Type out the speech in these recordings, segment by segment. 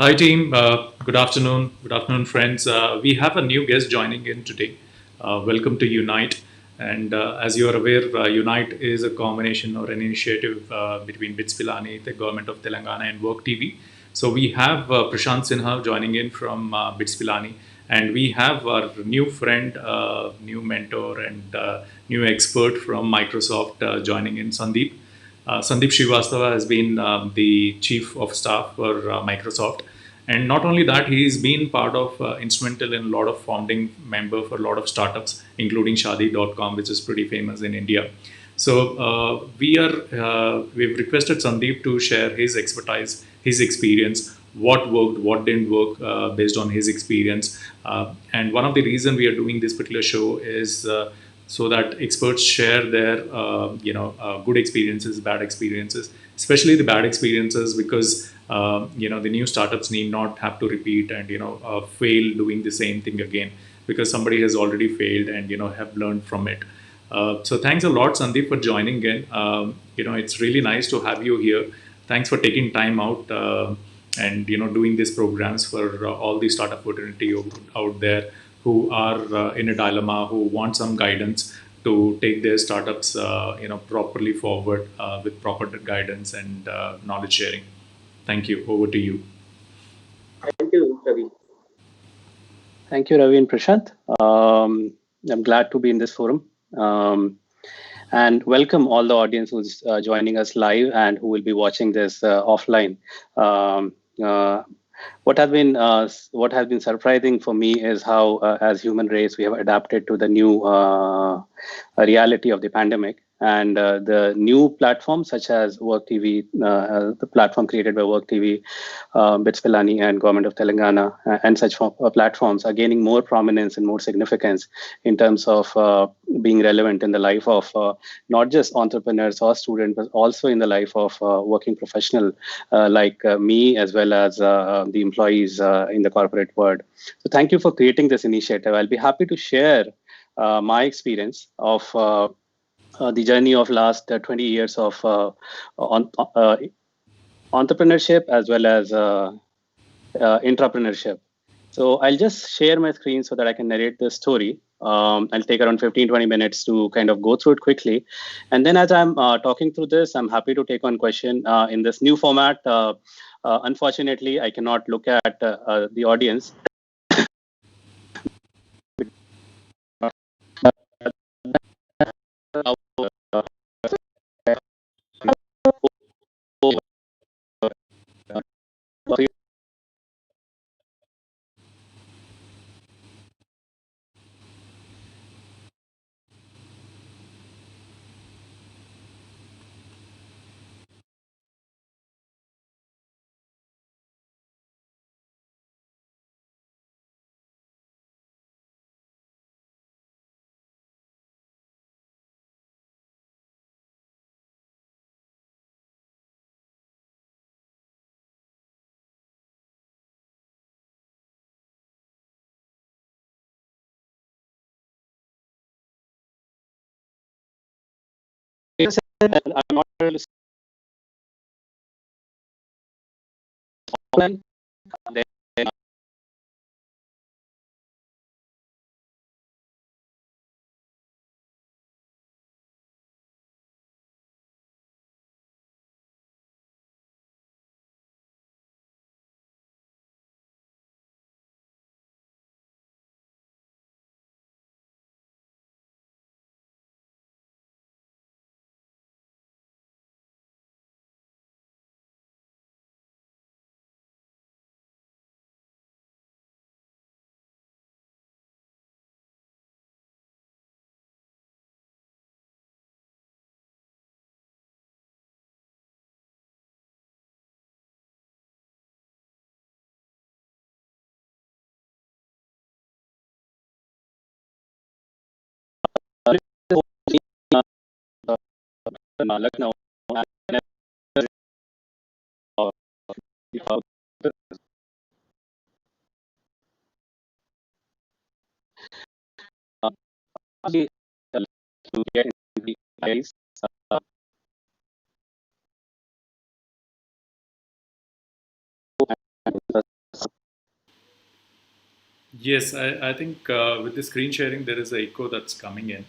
Hi, team. Good afternoon. Good afternoon, friends. We have a new guest joining in today. Welcome to Unite. And as you are aware, Unite is a combination or an initiative between BITS Pilani, the government of Telangana, and WurkTV. So we have Prashant Sinha joining in from BITS Pilani. And we have our new friend, new mentor, and new expert from Microsoft joining in, Sandeep. Sandeep Srivastava has been the chief of staff for Microsoft, and not only that, he's been part of instrumental in a lot of founding member for a lot of startups, including Shadi.com, which is pretty famous in India. So we've requested Sandeep to share his expertise, his experience, what worked, what didn't work based on his experience. And one of the reason we are doing this particular show is so that experts share their good experiences, bad experiences, especially the bad experiences, because the new startups need not have to repeat and fail doing the same thing again, because somebody has already failed and have learned from it. So thanks a lot, Sandeep, for joining in. It's really nice to have you here. Thanks for taking time out and doing these programs for all the startup fraternity out there who are in a dilemma, who want some guidance to take their startups properly forward with proper guidance and knowledge sharing. Thank you. Over to you. Thank you, Ravi. Thank you, Ravi and Prashant. I'm glad to be in this forum. And welcome all the audience who's joining us live and who will be watching this offline. Um, uh, what has been surprising for me is how, as human race, we have adapted to the new reality of the pandemic. And the new platforms such as WurkTV, the platform created by WurkTV, BITS Pilani and Government of Telangana, and such platforms are gaining more prominence and more significance in terms of being relevant in the life of not just entrepreneurs or students, but also in the life of working professional like me, as well as the employees in the corporate world. So thank you for creating this initiative. I'll be happy to share my experience of the journey of last 20 years of on, entrepreneurship as well as entrepreneurship. So I'll just share my screen so that I can narrate the story. I'll take around 15-20 minutes to kind of go through it quickly. And then as I'm talking through this, I'm happy to take on question in this new format. Unfortunately, I cannot look at the audience. I'm not really offline. Then Lucknow. To get into the eyes, Yes, I think with the screen sharing, there is an echo that's coming in.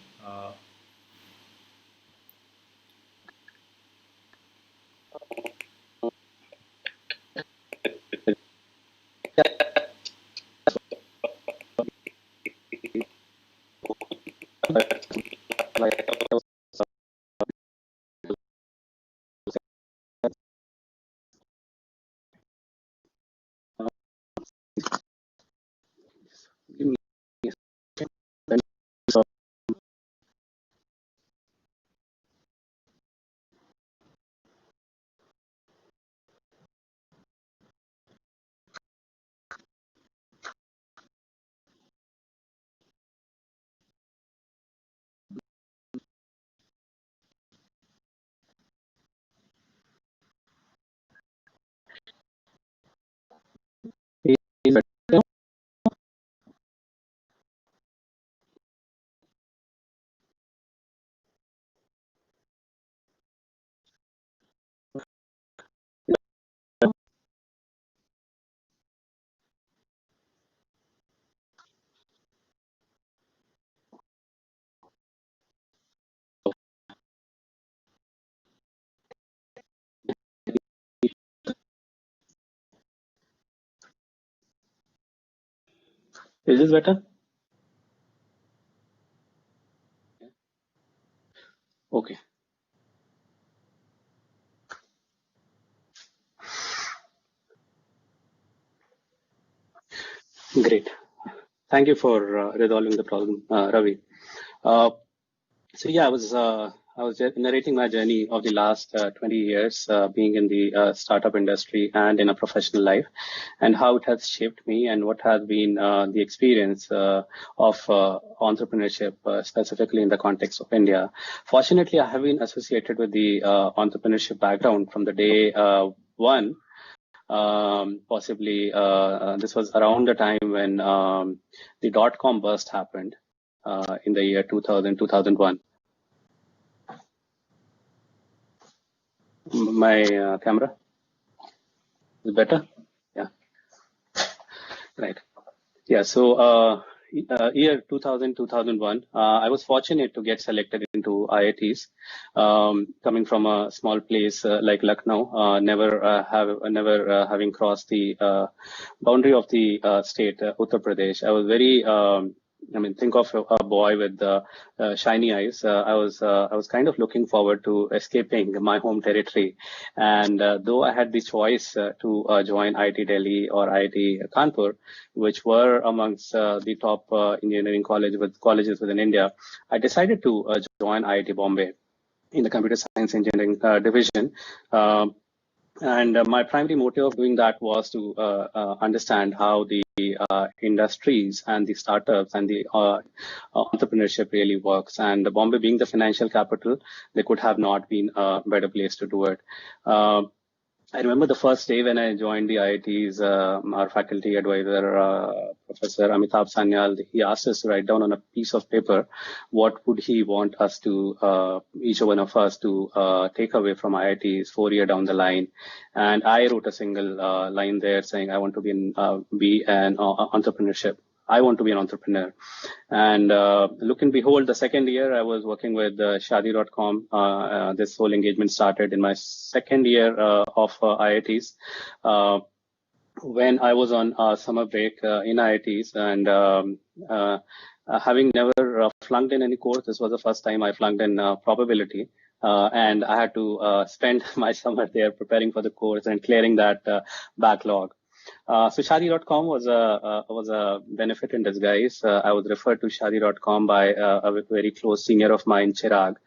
Is this better? Okay, great. Thank you for resolving the problem, Ravi. Uh, So yeah, I was narrating my journey of the last 20 years being in the startup industry and in a professional life, and how it has shaped me and what has been the experience of entrepreneurship, specifically in the context of India. Fortunately, I have been associated with the entrepreneurship background from the day one. Possibly, this was around the time when the dot-com burst happened in the year 2000, 2001. My camera is better. Yeah, right. Yeah. So, year 2000, 2001, I was fortunate to get selected into IITs. Coming from a small place like Lucknow, never having crossed the boundary of the state, Uttar Pradesh. I was very think of a boy with shiny eyes. I was kind of looking forward to escaping my home territory, and though I had the choice to join IIT Delhi or IIT Kanpur, which were amongst the top engineering colleges within India, I decided to join IIT Bombay in the computer science engineering division. And my primary motive of doing that was to understand how the industries and the startups and the entrepreneurship really works. And Bombay being the financial capital, there could have not been a better place to do it. I remember the first day when I joined the IIT's, our faculty advisor, Professor Amitabh Sanyal, he asked us to write down on a piece of paper what would he want us to, each one of us to take away from IIT's 4 year down the line. And I wrote a single line there saying, I want to be an entrepreneurship. I want to be an entrepreneur. And look and behold, the second year I was working with Shadi.com. This whole engagement started in my second year of IITs. When I was on summer break in IITs, and having never flunked in any course, this was the first time I flunked in probability. And I had to spend my summer there preparing for the course and clearing that backlog. So Shadi.com was a benefit in disguise. I was referred to Shadi.com by a very close senior of mine, Chirag,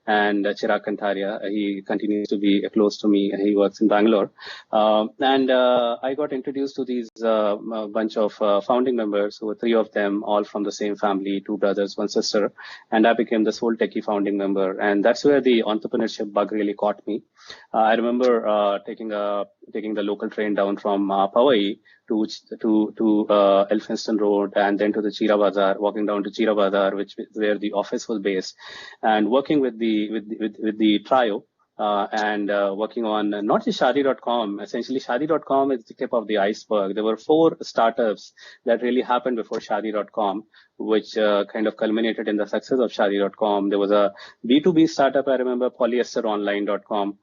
and Chirag Kantaria. He continues to be close to me. He works in Bangalore. And I got introduced to these bunch of founding members, who were three of them, all from the same family, two brothers, one sister. And I became the sole techie founding member. And that's where the entrepreneurship bug really caught me. I remember taking the local train down from Powai to Elphinstone Road, and then to the Chira Bazaar, walking down to Chira Bazaar, which where the office was based, and working with the trio. and working on not just Shadi.com. Essentially, Shadi.com is the tip of the iceberg. There were 4 startups that really happened before Shadi.com, which kind of culminated in the success of Shadi.com. There was a B2B startup, I remember, polyesteronline.com.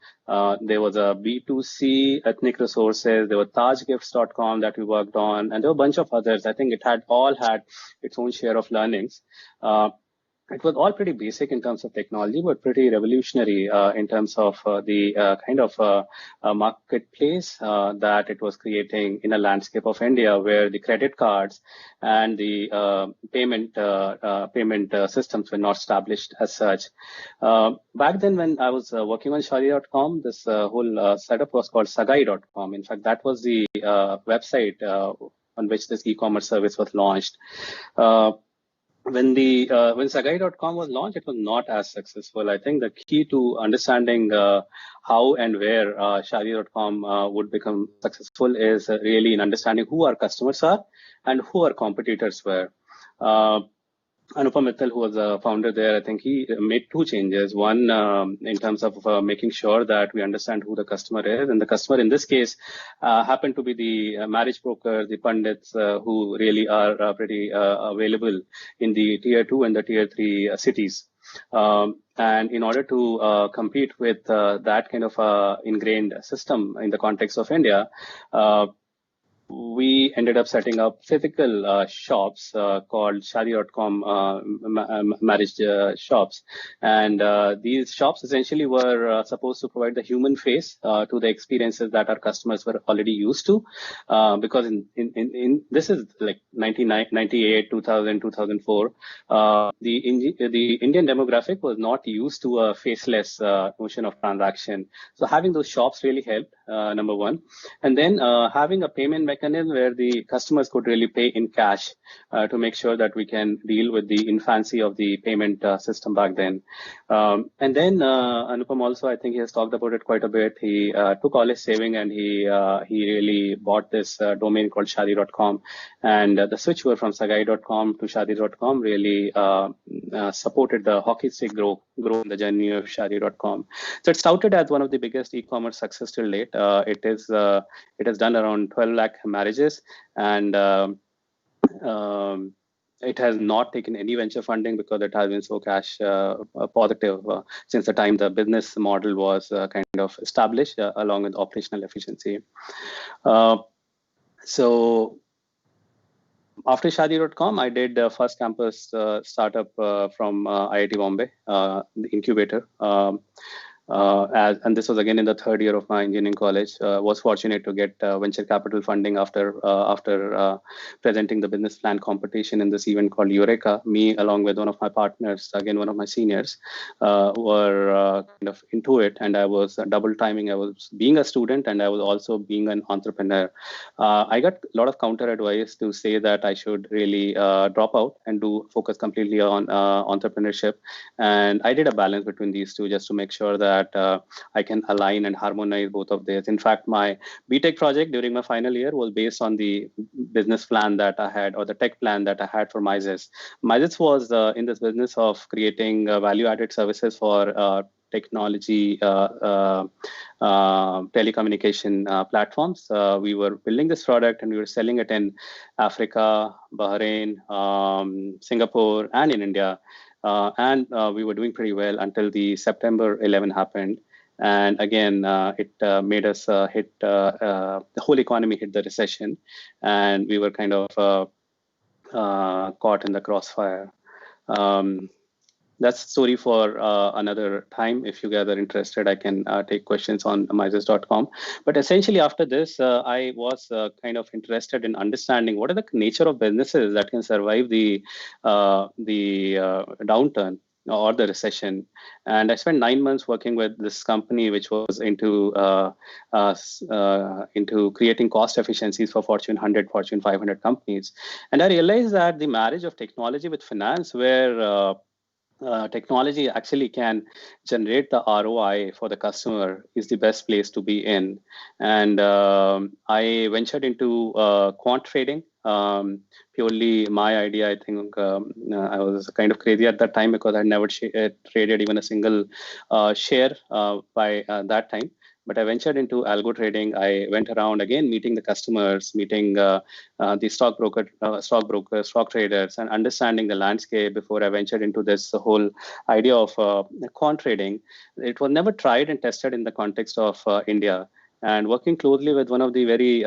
There was a B2C ethnic resources. There was tajgifts.com that we worked on, and there were a bunch of others. I think it had its own share of learnings. It was all pretty basic in terms of technology, but pretty revolutionary in terms of the kind of marketplace that it was creating in a landscape of India, where the credit cards and the payment systems were not established as such. Back then, when I was working on Shadi.com, this whole setup was called Sagai.com. In fact, that was the website on which this e-commerce service was launched. When Sagai.com was launched, it was not as successful. I think the key to understanding how and where Shadi.com would become successful is really in understanding who our customers are and who our competitors were. Anupam Mittal, who was a founder there, I think he made 2 changes. One, in terms of making sure that we understand who the customer is. And the customer in this case happened to be the marriage brokers, the pundits, who really are pretty available in the tier 2 and the tier 3 cities. And in order to compete with that kind of ingrained system in the context of India, we ended up setting up physical shops called Shadi.com marriage shops. And these shops essentially were supposed to provide the human face to the experiences that our customers were already used to. Because in this is like 1998, 2000, 2004, the Indian demographic was not used to a faceless notion of transaction. So having those shops really helped, number one. And then having a payment mechanism where the customers could really pay in cash to make sure that we can deal with the infancy of the payment system back then. And then Anupam also, I think he has talked about it quite a bit. He took all his saving and he really bought this domain called Shadi.com. And the switch over from Sagai.com to Shadi.com really supported the hockey stick growth in the journey of Shadi.com. So it's touted as one of the biggest e-commerce success till date. It has done around 12 lakh marriages, and it has not taken any venture funding because it has been so cash positive since the time the business model was kind of established, along with operational efficiency. So after Shadi.com, I did the first campus startup from IIT Bombay, the incubator. And this was again in the 3rd year of my engineering college. Was fortunate to get venture capital funding after presenting the business plan competition in this event called Eureka. Me, along with one of my partners, again one of my seniors, were kind of into it, and I was double timing. I was being a student and I was also being an entrepreneur. I got a lot of counter advice to say that I should really drop out and focus completely on entrepreneurship, and I did a balance between these two just to make sure that I can align and harmonize both of these. In fact, my BTech project during my final year was based on the business plan that I had, or the tech plan that I had for Mises. Mises was in this business of creating value-added services for technology, telecommunication platforms. We were building this product and we were selling it in Africa, Bahrain, Singapore, and in India. And we were doing pretty well until the September 11 happened. And again, it made us hit, the whole economy hit the recession. And we were kind of caught in the crossfire. That's a story for another time. If you guys are interested, I can take questions on Mises.com. But essentially, after this, I was kind of interested in understanding what are the nature of businesses that can survive the downturn or the recession. And I spent 9 months working with this company, which was into creating cost efficiencies for Fortune 100, Fortune 500 companies. And I realized that the marriage of technology with finance, where technology actually can generate the ROI for the customer, is the best place to be in. And I ventured into quant trading Purely my idea. I think I was kind of crazy at that time because I never traded even a single share by that time. But I ventured into algo trading. I went around again, meeting the customers, meeting the stock traders, and understanding the landscape before I ventured into this whole idea of quant trading. It was never tried and tested in the context of India. And working closely with one of the very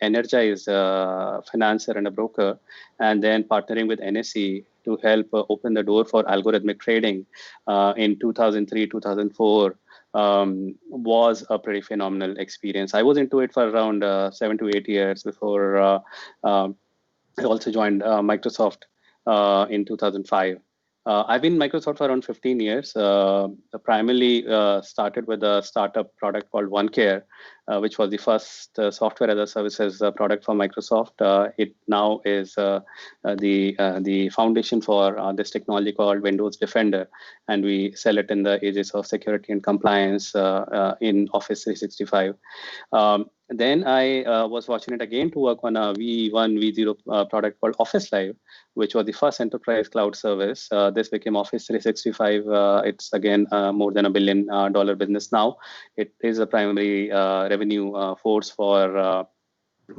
energized financer and a broker, and then partnering with NSE to help open the door for algorithmic trading in 2003, 2004 was a pretty phenomenal experience. I was into it for around 7 to 8 years before I also joined Microsoft in 2005. I've been in Microsoft for around 15 years. Primarily started with a startup product called OneCare, which was the first software as a services product for Microsoft. It now is the foundation for this technology called Windows Defender, and we sell it in the areas of security and compliance in Office 365. Then I was fortunate again to work on a V1, V0 product called Office Live, which was the first enterprise cloud service. This became Office 365. It's again more than $1 billion business now. It is a primary revenue force for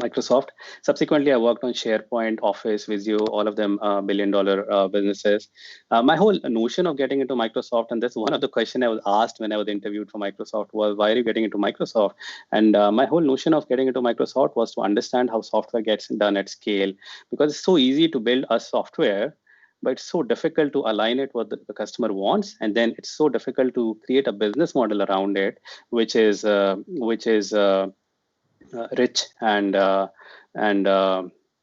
Microsoft. Subsequently, I worked on SharePoint, Office, Visio, all of them billion-dollar businesses. My whole notion of getting into Microsoft, and that's one of the questions I was asked when I was interviewed for Microsoft, was why are you getting into Microsoft? And my whole notion of getting into Microsoft was to understand how software gets done at scale, because it's so easy to build a software, but it's so difficult to align it what the customer wants, and then it's so difficult to create a business model around it, which is rich and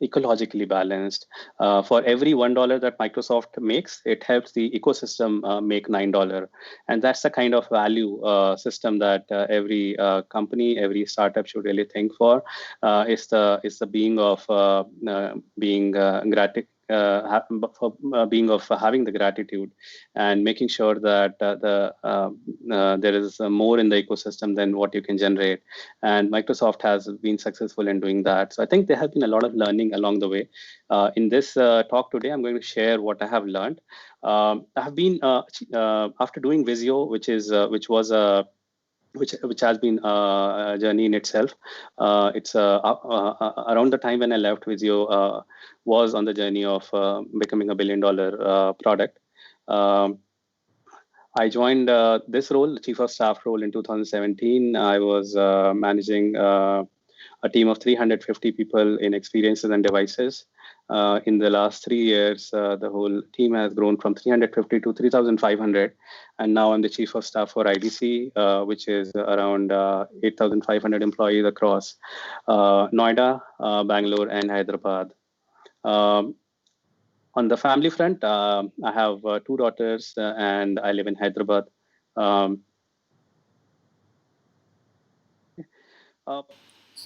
ecologically balanced. For every $1 that Microsoft makes, it helps the ecosystem make $9, and that's the kind of value system that every company, every startup should really think for. Is the being of being being of having the gratitude and making sure that there is more in the ecosystem than what you can generate. And Microsoft has been successful in doing that. So I think there have been a lot of learning along the way. In this talk today, I'm going to share what I have learned. I have been after doing Visio, which has been a journey in itself. It's around the time when I left Visio, was on the journey of becoming a billion-dollar product. I joined this role, the chief of staff role, in 2017. I was managing a team of 350 people in experiences and devices. In the last 3 years, the whole team has grown from 350 to 3,500. And now I'm the chief of staff for IDC, which is around 8,500 employees across Noida, Bangalore, and Hyderabad. On the family front, I have 2 daughters and I live in Hyderabad.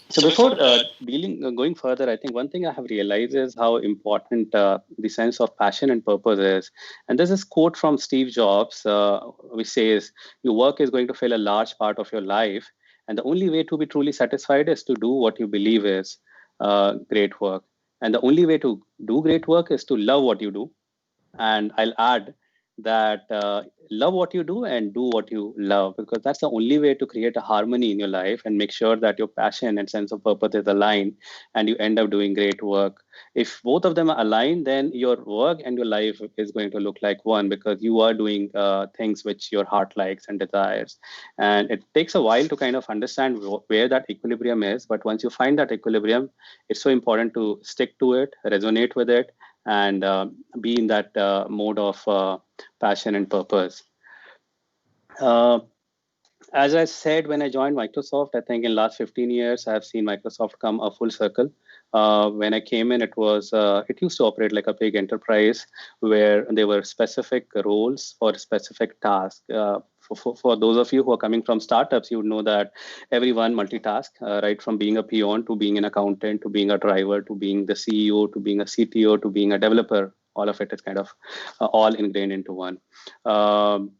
So before going further, I think one thing I have realized is how important the sense of passion and purpose is. And there's this quote from Steve Jobs, which says, your work is going to fill a large part of your life. And the only way to be truly satisfied is to do what you believe is great work. And the only way to do great work is to love what you do. And I'll add that love what you do and do what you love, because that's the only way to create a harmony in your life and make sure that your passion and sense of purpose is aligned and you end up doing great work. If both of them are aligned, then your work and your life is going to look like one, because you are doing things which your heart likes and desires. And it takes a while to kind of understand where that equilibrium is. But once you find that equilibrium, it's so important to stick to it, resonate with it, and be in that mode of passion and purpose. As I said, when I joined Microsoft, I think in last 15 years, I've seen Microsoft come a full circle. When I came in, it used to operate like a big enterprise where there were specific roles for specific tasks. For those of you who are coming from startups, you would know that everyone multitask, right from being a peon to being an accountant to being a driver to being the CEO to being a CTO to being a developer. All of it is kind of all ingrained into one. You'll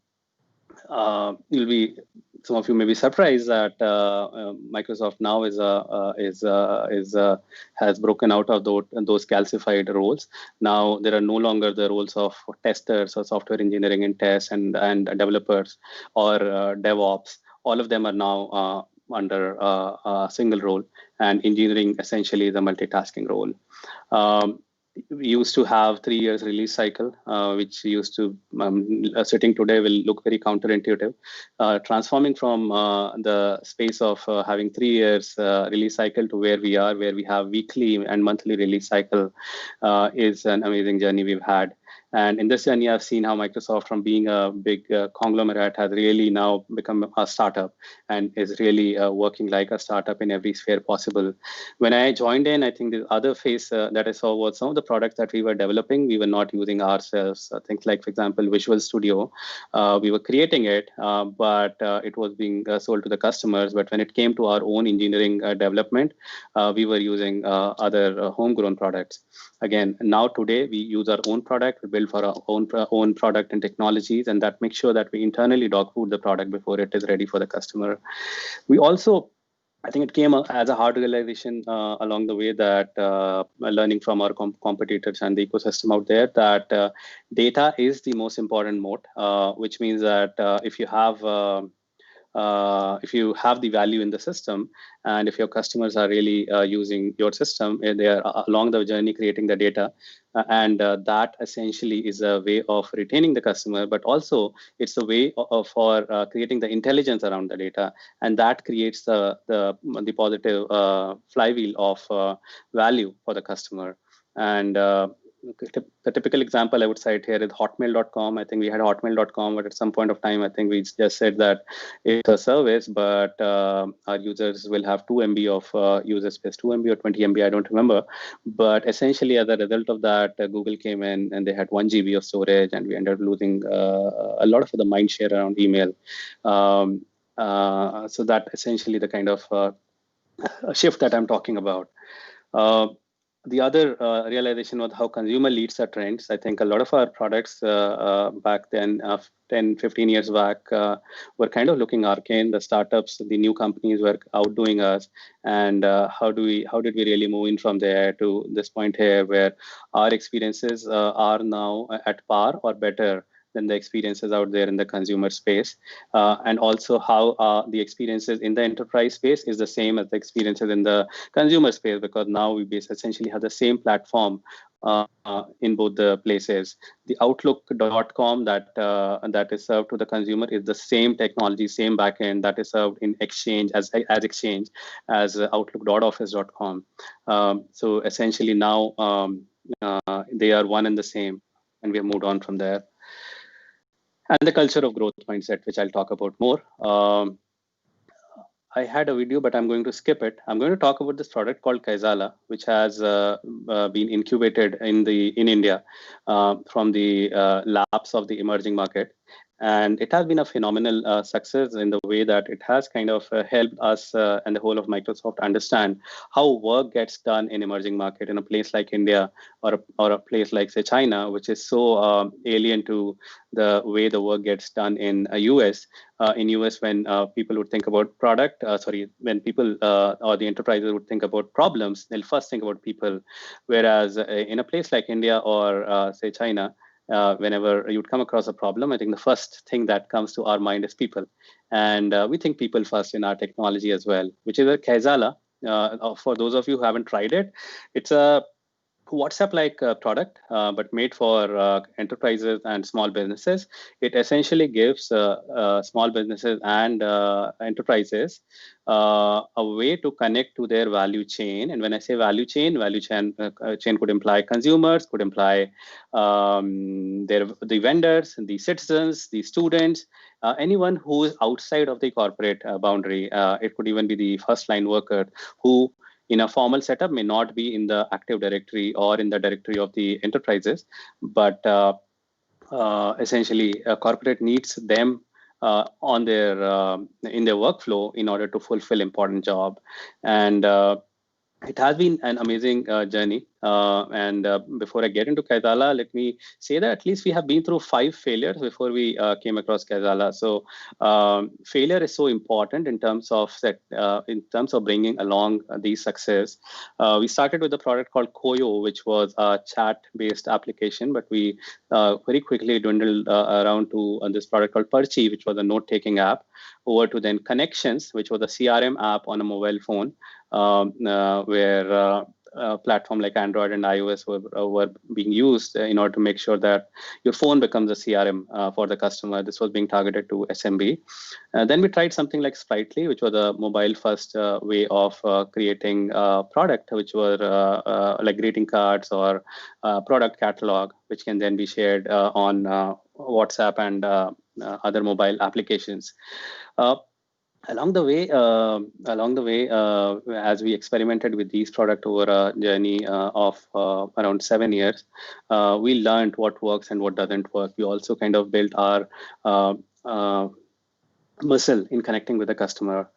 be some of you may be surprised that Microsoft now has broken out of those calcified roles. Now there are no longer the roles of testers or software engineering and tests and developers or DevOps. All of them are now under a single role, and engineering essentially is a multitasking role. We used to have 3 years release cycle, which used to sitting today will look very counterintuitive. Transforming from the space of having 3 years release cycle to where we are, where we have weekly and monthly release cycle, is an amazing journey we've had. And in this journey, I've seen how Microsoft, from being a big conglomerate, has really now become a startup and is really working like a startup in every sphere possible. When I joined in, I think the other phase that I saw was some of the products that we were developing, we were not using ourselves. Things like, for example, Visual Studio. We were creating it, but it was being sold to the customers. But when it came to our own engineering development, we were using other homegrown products. Again, now today, we use our own product. We build for our own product and technologies, and that makes sure that we internally dog food the product before it is ready for the customer. We also, I think it came as a hard realization along the way that learning from our competitors and the ecosystem out there, that data is the most important moat, which means that if you have the value in the system, and if your customers are really using your system, they are along the journey creating the data, and that essentially is a way of retaining the customer, but also it's a way for creating the intelligence around the data, and that creates the positive flywheel of value for the customer. And the typical example I would cite here is hotmail.com. I think we had hotmail.com, but at some point of time, I think we just said that it's a service, but our users will have 2 MB of user space, 2 MB or 20 MB, I don't remember. But essentially, as a result of that, Google came in and they had 1 GB of storage, and we ended up losing a lot of the mind share around email. So that essentially the kind of shift that I'm talking about. The other realization was how consumer leads the trends. I think a lot of our products back then, 10, 15 years back, were kind of looking arcane. The startups, the new companies were outdoing us. And how did we really move in from there to this point here where our experiences are now at par or better than the experiences out there in the consumer space, and also how the experiences in the enterprise space is the same as the experiences in the consumer space, because now we essentially have the same platform in both the places. The Outlook.com that is served to the consumer is the same technology, same backend that is served in Exchange as Exchange as Outlook.office.com. So essentially now they are one and the same, and we have moved on from there. And the culture of growth mindset, which I'll talk about more. I had a video, but I'm going to skip it. I'm going to talk about this product called Kaizala, which has been incubated in India from the labs of the emerging market. And it has been a phenomenal success in the way that it has kind of helped us and the whole of Microsoft understand how work gets done in emerging market in a place like India or a place like, say, China, which is so alien to the way the work gets done in US. In US, when people would think about when people or the enterprises would think about problems, they'll first think about people. Whereas in a place like India or say China, whenever you'd come across a problem, I think the first thing that comes to our mind is people. And we think people first in our technology as well, which is a Kaizala. For those of you who haven't tried it, it's a WhatsApp-like product, but made for enterprises and small businesses. It essentially gives small businesses and enterprises a way to connect to their value chain. And when I say value chain could imply consumers, could imply the vendors, the citizens, the students, anyone who is outside of the corporate boundary. It could even be the first line worker who in a formal setup may not be in the Active Directory or in the directory of the enterprises, but essentially a corporate needs them on their in their workflow in order to fulfill important job. And it has been an amazing journey. And before I get into Kaizala, let me say that at least we have been through 5 failures before we came across Kaizala. So failure is so important in terms of bringing along these success. We started with a product called Koyo, which was a chat-based application, but we very quickly dwindled around to this product called Perchi, which was a note-taking app, over to then Connections, which was a CRM app on a mobile phone, where platform like Android and iOS were being used in order to make sure that your phone becomes a CRM for the customer. This was being targeted to SMB. Then we tried something like Sprightly, which was a mobile-first way of creating product, which were like greeting cards or product catalog, which can then be shared on WhatsApp and other mobile applications. Along the way, as we experimented with these products over a journey of around 7 years, we learned what works and what doesn't work. We also kind of built our muscle in connecting with the customer.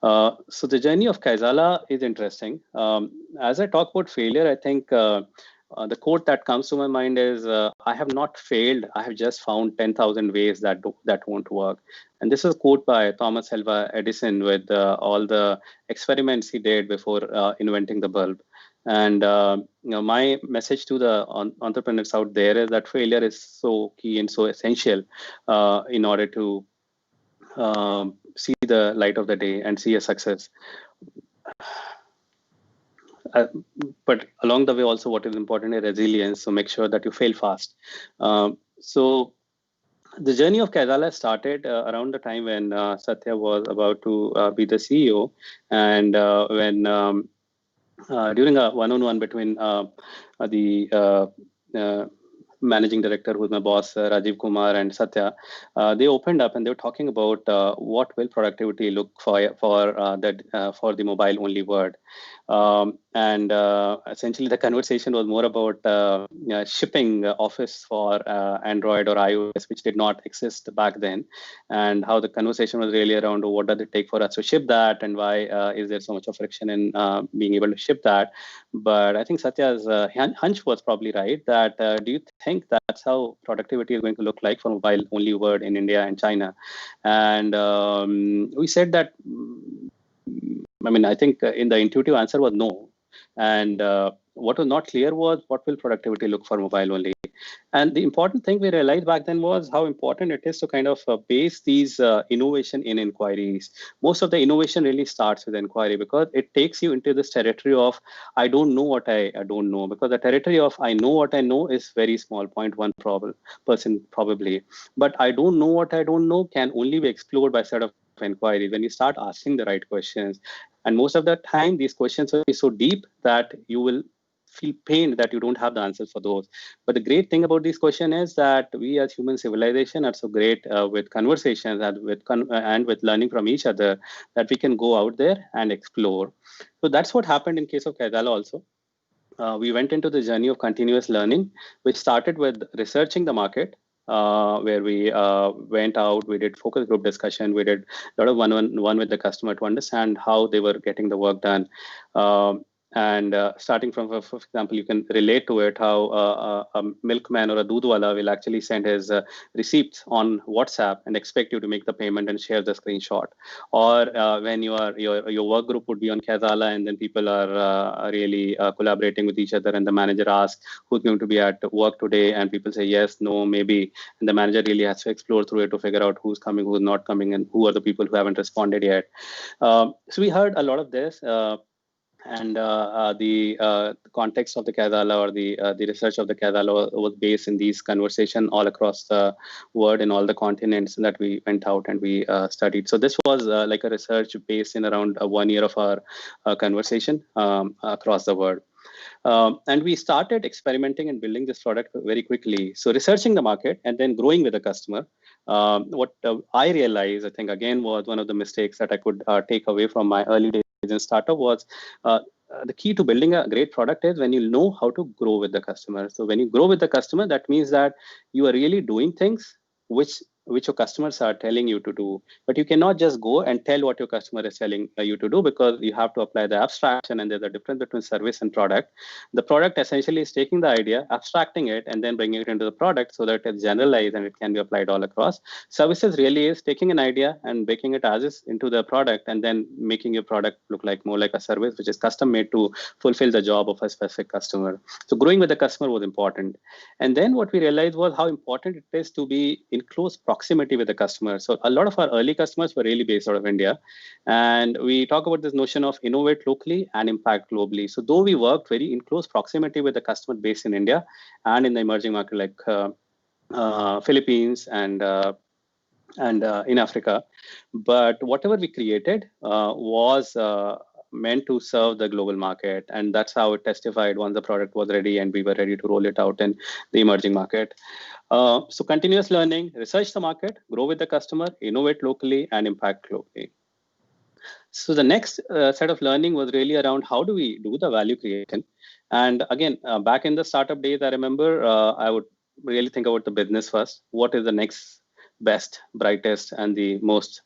So the journey of Kaizala is interesting. As I talk about failure, I think the quote that comes to my mind is, I have not failed. I have just found 10,000 ways that won't work. And this is a quote by Thomas Alva Edison with all the experiments he did before inventing the bulb. And my message to the entrepreneurs out there is that failure is so key and so essential in order to see the light of the day and see a success. But along the way, also what is important is resilience. So make sure that you fail fast. So the journey of Kaizala started around the time when Satya was about to be the CEO, and when during a one-on-one between the managing director, who's my boss, Rajiv Kumar, and Satya, they opened up and they were talking about what will productivity look for the mobile-only world. And essentially, the conversation was more about shipping Office for Android or iOS, which did not exist back then, and how the conversation was really around what does it take for us to ship that, and why is there so much of friction in being able to ship that. But I think Satya's hunch was probably right. That do you think that's how productivity is going to look like for mobile-only world in India and China? And we said that. I mean, I think in the intuitive answer was no. And what was not clear was what will productivity look for mobile only. And the important thing we realized back then was how important it is to kind of base these innovation in inquiries. Most of the innovation really starts with inquiry, because it takes you into this territory of I don't know what I don't know, because the territory of I know what I know is very small, 0.1% probably. But I don't know what I don't know can only be explored by a set of inquiries when you start asking the right questions. And most of the time, these questions will be so deep that you will feel pained that you don't have the answers for those. But the great thing about this question is that we as human civilization are so great with conversations and with learning from each other, that we can go out there and explore. So that's what happened in case of Kaizala also. We went into the journey of continuous learning, which started with researching the market, where we went out, we did focus group discussion, we did a lot of one-on-one with the customer to understand how they were getting the work done. And starting from, for example, you can relate to it how a milkman or a doodwala will actually send his receipts on WhatsApp and expect you to make the payment and share the screenshot. Or when your work group would be on Kaizala, and then people are really collaborating with each other, and the manager asks who's going to be at work today, and people say yes, no, maybe, and the manager really has to explore through it to figure out who's coming, who's not coming, and who are the people who haven't responded yet. So we heard a lot of this. And the context of the Kaizala, or the research of the Kaizala, was based in these conversations all across the world, in all the continents that we went out and we studied. So this was like a research based in around 1 year of our conversation across the world. And we started experimenting and building this product very quickly. So researching the market and then growing with the customer. What I realized, I think, again, was one of the mistakes that I could take away from my early days in startup was the key to building a great product is when you know how to grow with the customer. So when you grow with the customer, that means that you are really doing things which which your customers are telling you to do. But you cannot just go and tell what your customer is telling you to do, because you have to apply the abstraction, and there's a difference between service and product. The product essentially is taking the idea, abstracting it, and then bringing it into the product so that it's generalized and it can be applied all across. Services really is taking an idea and breaking it as is into the product, and then making your product look like more like a service, which is custom made to fulfill the job of a specific customer. So growing with the customer was important. And then what we realized was how important it is to be in close proximity with the customer. So a lot of our early customers were really based out of India. And we talk about this notion of innovate locally and impact globally. So though we worked very in close proximity with the customer base in India and in the emerging market like Philippines and in Africa, but whatever we created was meant to serve the global market. And that's how it testified once the product was ready and we were ready to roll it out in the emerging market. So continuous learning, research the market, grow with the customer, innovate locally, and impact globally. So the next set of learning was really around how do we do the value creation. And again, back in the startup days, I remember I would really think about the business first. What is the next best, brightest, and the most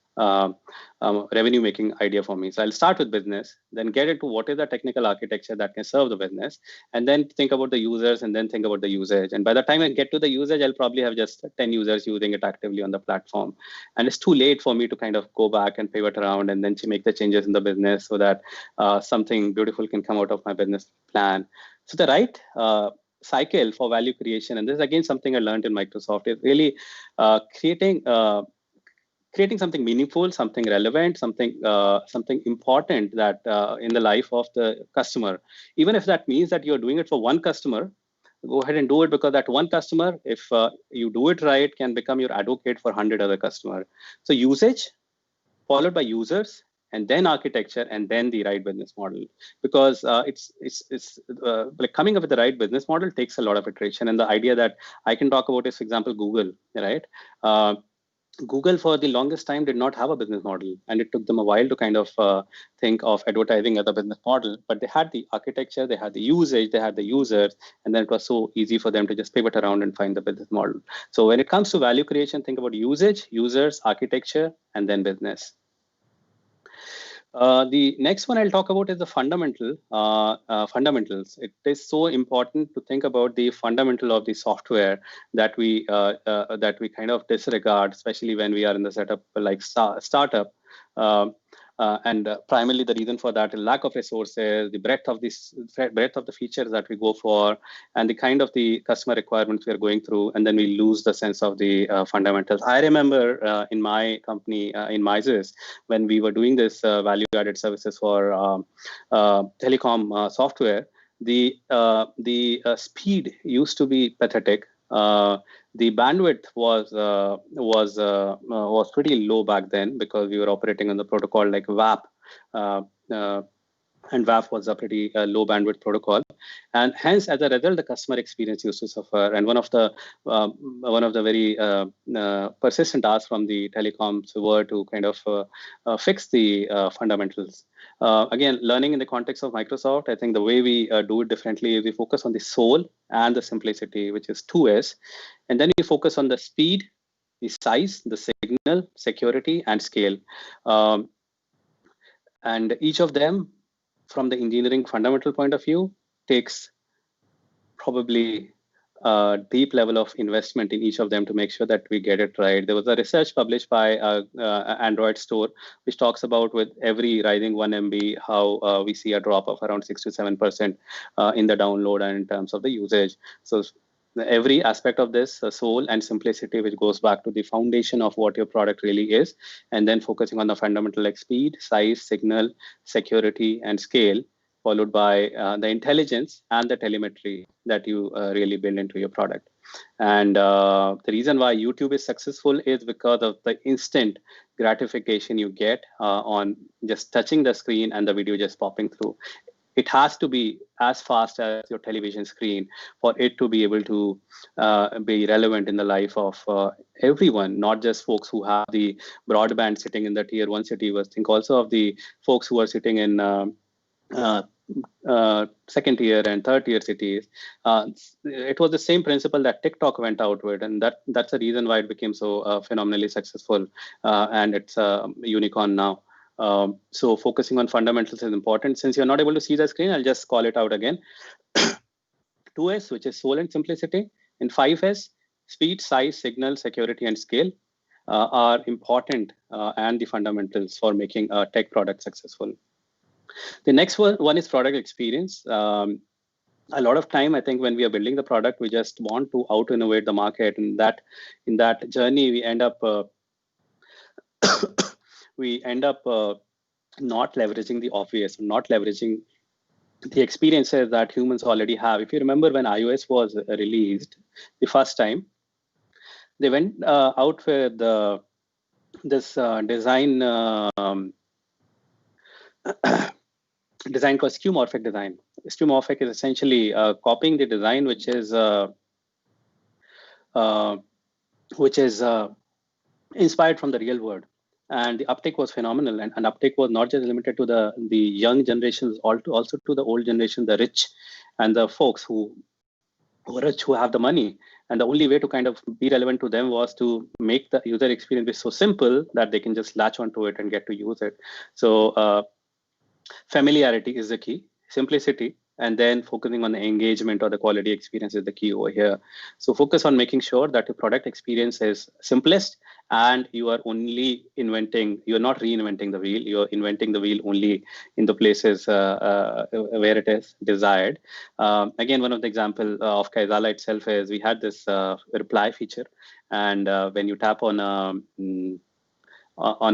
revenue making idea for me? So I'll start with business, then get into what is the technical architecture that can serve the business, and then think about the users, and then think about the usage. And by the time I get to the usage, I'll probably have just 10 users using it actively on the platform. And it's too late for me to kind of go back and pivot around and then to make the changes in the business so that something beautiful can come out of my business plan. So the right cycle for value creation, and this is again something I learned in Microsoft, is really creating something meaningful, something relevant, something important that in the life of the customer. Even if that means that you're doing it for one customer, go ahead and do it, because that one customer, if you do it right, can become your advocate for 100 other customers. So usage followed by users, and then architecture, and then the right business model. Because it's like coming up with the right business model takes a lot of iteration. And the idea that I can talk about is, for example, Google, right? Google for the longest time did not have a business model, and it took them a while to kind of think of advertising as a business model. But they had the architecture, they had the usage, they had the users, and then it was so easy for them to just pivot around and find the business model. So when it comes to value creation, think about usage, users, architecture, and then business. The next one I'll talk about is the fundamentals. It is so important to think about the fundamental of the software that we kind of disregard, especially when we are in the setup like startup. And primarily the reason for that is lack of resources, the breadth of the features that we go for, and the kind of the customer requirements we are going through, and then we lose the sense of the fundamentals. I remember in my company, in Mises, when we were doing this value-added services for telecom software, the speed used to be pathetic. The bandwidth was pretty low back then, because we were operating on the protocol like WAP, and WAP was a pretty low bandwidth protocol, and hence as a result the customer experience used to suffer. And one of the very persistent asks from the telecoms were to kind of fix the fundamentals. Again, learning in the context of Microsoft, I think the way we do it differently is we focus on the soul and the simplicity, which is 2S, and then we focus on the speed, the size, the signal, security, and scale. And each of them, from the engineering fundamental point of view, takes probably a deep level of investment in each of them to make sure that we get it right. There was a research published by Android Store, which talks about with every rising 1 MB, how we see a drop of around 6 to 7% in the download and in terms of the usage. So every aspect of this, soul and simplicity, which goes back to the foundation of what your product really is, and then focusing on the fundamental like speed, size, signal, security, and scale, followed by the intelligence and the telemetry that you really build into your product. And the reason why YouTube is successful is because of the instant gratification you get on just touching the screen and the video just popping through. It has to be as fast as your television screen for it to be able to be relevant in the life of everyone, not just folks who have the broadband sitting in the tier 1 city. But think also of the folks who are sitting in second tier and third tier cities. It was the same principle that TikTok went out with, and that's the reason why it became so phenomenally successful, and it's a unicorn now. So focusing on fundamentals is important. Since you're not able to see the screen, I'll just call it out again. 2S, which is soul and simplicity, and 5S, speed, size, signal, security, and scale are important and the fundamentals for making a tech product successful. The next one is product experience. A lot of time, I think, when we are building the product, we just want to out-innovate the market, and that in that journey, we end up not leveraging the obvious, not leveraging the experiences that humans already have. If you remember when iOS was released the first time, they went out with this design design called skeuomorphic design. Skeuomorphic is essentially copying the design which is inspired from the real world. And the uptake was phenomenal, and uptake was not just limited to the young generations, also to the old generation, the rich, and the folks who are rich, who have the money. And the only way to kind of be relevant to them was to make the user experience be so simple that they can just latch onto it and get to use it. So familiarity is the key, simplicity, and then focusing on the engagement or the quality experience is the key over here. So focus on making sure that your product experience is simplest, and you are only you're not reinventing the wheel, you're inventing the wheel only in the places where it is desired. Again, one of the example of Kaizala itself is we had this reply feature, and when you tap on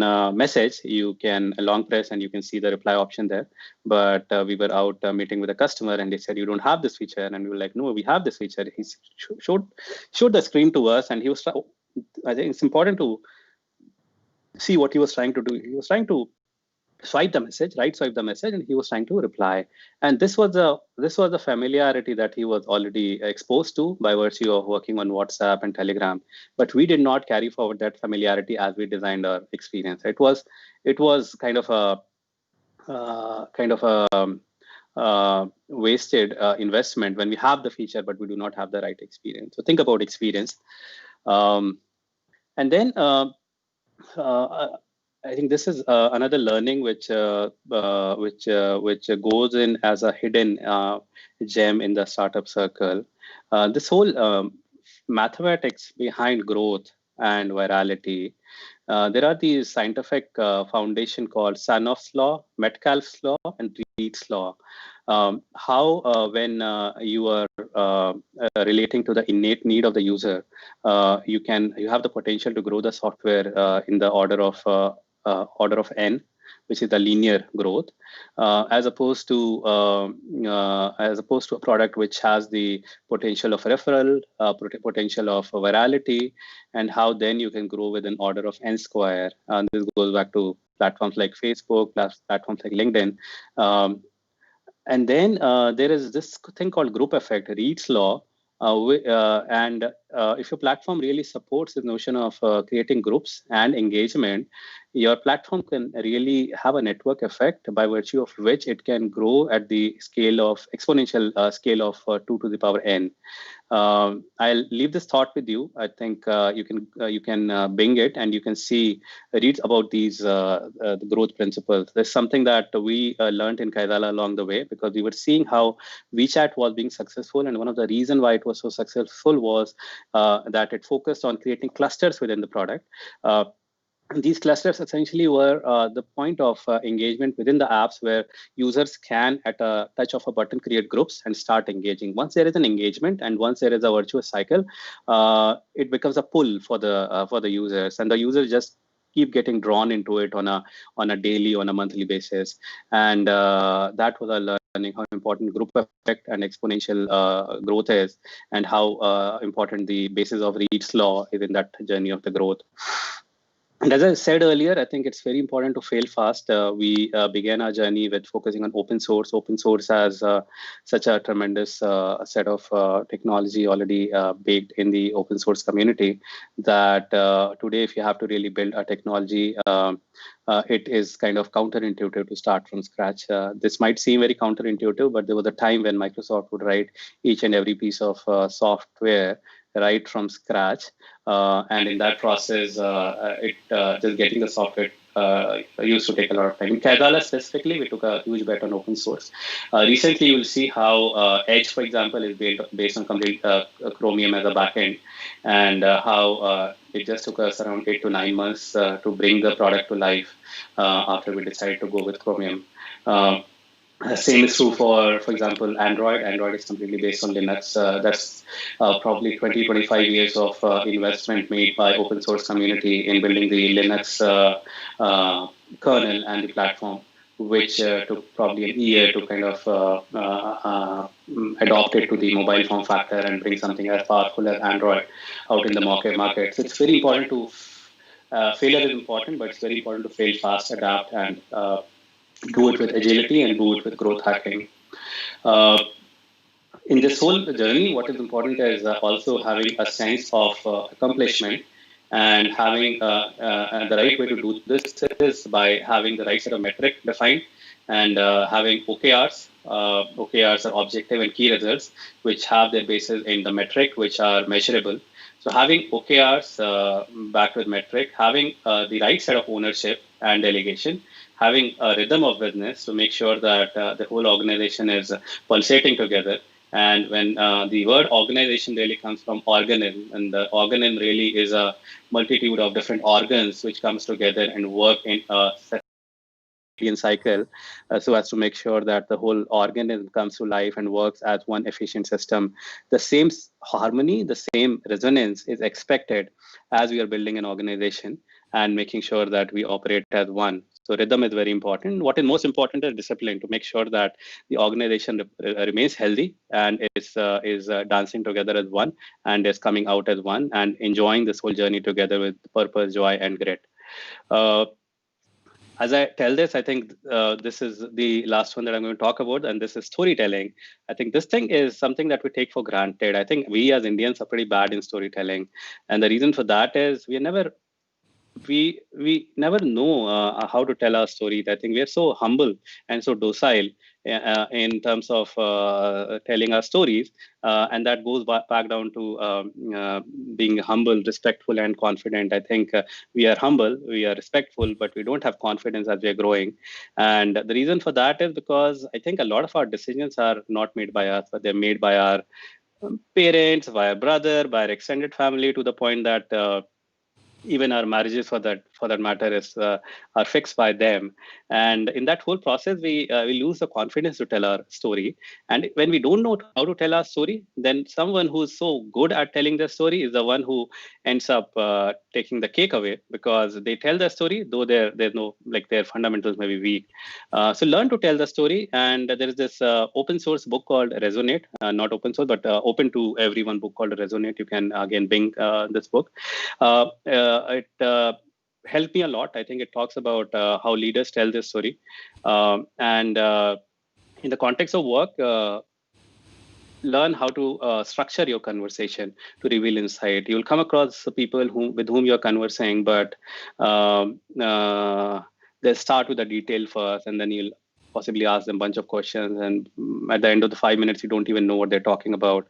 a message, you can long press and you can see the reply option there. But we were out meeting with a customer, and they said, you don't have this feature. And we were like, no, we have this feature. He showed the screen to us, and I think it's important to see what he was trying to do. He was trying to swipe the message, right swipe the message, and he was trying to reply. And this was the familiarity that he was already exposed to by virtue of working on WhatsApp and Telegram. But we did not carry forward that familiarity as we designed our experience. It was kind of a wasted investment when we have the feature but we do not have the right experience. So think about experience, and then. I think this is another learning which goes in as a hidden gem in the startup circle. This whole mathematics behind growth and virality. There are these scientific foundation called Sanoff's law, Metcalfe's law, and Reed's law. How when you are relating to the innate need of the user, you have the potential to grow the software in the order of n, which is the linear growth, as opposed to a product which has the potential of referral, potential of virality, and how then you can grow with an order of n square. And this goes back to platforms like Facebook, platforms like LinkedIn. And then there is this thing called group effect, Reed's law. And if your platform really supports the notion of creating groups and engagement, your platform can really have a network effect by virtue of which it can grow at the exponential scale of 2 to the power n. I'll leave this thought with you. I think you can bing it and you can read about these the growth principles. There's something that we learned in Kaizala along the way, because we were seeing how WeChat was being successful, and one of the reasons why it was so successful was that it focused on creating clusters within the product. These clusters essentially were the point of engagement within the apps, where users can, at a touch of a button, create groups and start engaging. Once there is an engagement and once there is a virtuous cycle, it becomes a pull for the users, and the users just keep getting drawn into it on a daily, on a monthly basis. And that was a learning how important group effect and exponential growth is, and how important the basis of Reed's law is in that journey of the growth. And as I said earlier, I think it's very important to fail fast. We began our journey with focusing on open source. Open source has such a tremendous set of technology already baked in the open source community that today, if you have to really build a technology, it is kind of counterintuitive to start from scratch. This might seem very counterintuitive, but there was a time when Microsoft would write each and every piece of software right from scratch. And in that process, it just getting the software used to take a lot of time. In Kagala specifically, we took a huge bet on open source. Recently, you will see how Edge, for example, is based on complete Chromium as a backend, and how it just took us around 8 to 9 months to bring the product to life after we decided to go with Chromium. Same is true for example, Android. Android is completely based on Linux. That's probably 20, 25 years of investment made by open source community in building the Linux kernel and the platform, which took probably a year to kind of adopt it to the mobile form factor and bring something as powerful as Android out in the market. So it's very important to failure is important, but it's very important to fail fast, adapt, and do it with agility and do it with growth hacking. In this whole journey, what is important is also having a sense of accomplishment, and having the right way to do this is by having the right set of metric defined, and having OKRs. OKRs are objective and key results, which have their basis in the metric, which are measurable. So having OKRs backed with metric, having the right set of ownership and delegation, having a rhythm of business to make sure that the whole organization is pulsating together. And when the word organization really comes from organism, and the organism really is a multitude of different organs which comes together and work in a cycle, so as to make sure that the whole organism comes to life and works as one efficient system. The same harmony, the same resonance is expected as we are building an organization and making sure that we operate as one. So rhythm is very important. What is most important is discipline, to make sure that the organization remains healthy and is dancing together as one, and is coming out as one, and enjoying this whole journey together with purpose, joy, and grit. As I tell this, I think this is the last one that I'm going to talk about, and this is storytelling. I think this thing is something that we take for granted. I think we as Indians are pretty bad in storytelling, and the reason for that is we never know how to tell our stories. I think we are so humble and so docile in terms of telling our stories, and that goes back down to being humble, respectful, and confident. I think we are humble, we are respectful, but we don't have confidence as we are growing. And the reason for that is because I think a lot of our decisions are not made by us, but they're made by our parents, by our brother, by our extended family, to the point that even our marriages, for that matter, are fixed by them. And in that whole process, we lose the confidence to tell our story. And when we don't know how to tell our story, then someone who's so good at telling the story is the one who ends up taking the cake away, because they tell the story, though their fundamentals may be weak. So learn to tell the story. And there is this open source book called Resonate, not open source, but open to everyone book called Resonate. You can again bing this book. It helped me a lot. I think it talks about how leaders tell this story. And in the context of work, learn how to structure your conversation to reveal insight. You'll come across people with whom you're conversing, but they'll start with the detail first, and then you'll possibly ask them a bunch of questions, and at the end of the 5 minutes, you don't even know what they're talking about.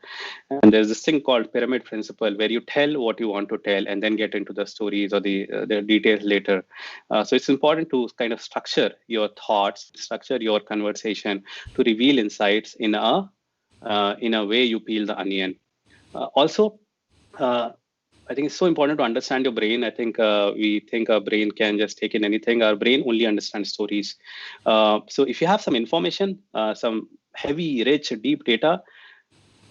And there's this thing called pyramid principle, where you tell what you want to tell and then get into the stories or the details later. So it's important to kind of structure your thoughts, structure your conversation to reveal insights in a way you peel the onion. Also, I think it's so important to understand your brain. I think we think our brain can just take in anything. Our brain only understands stories. So if you have some information, some heavy, rich, deep data,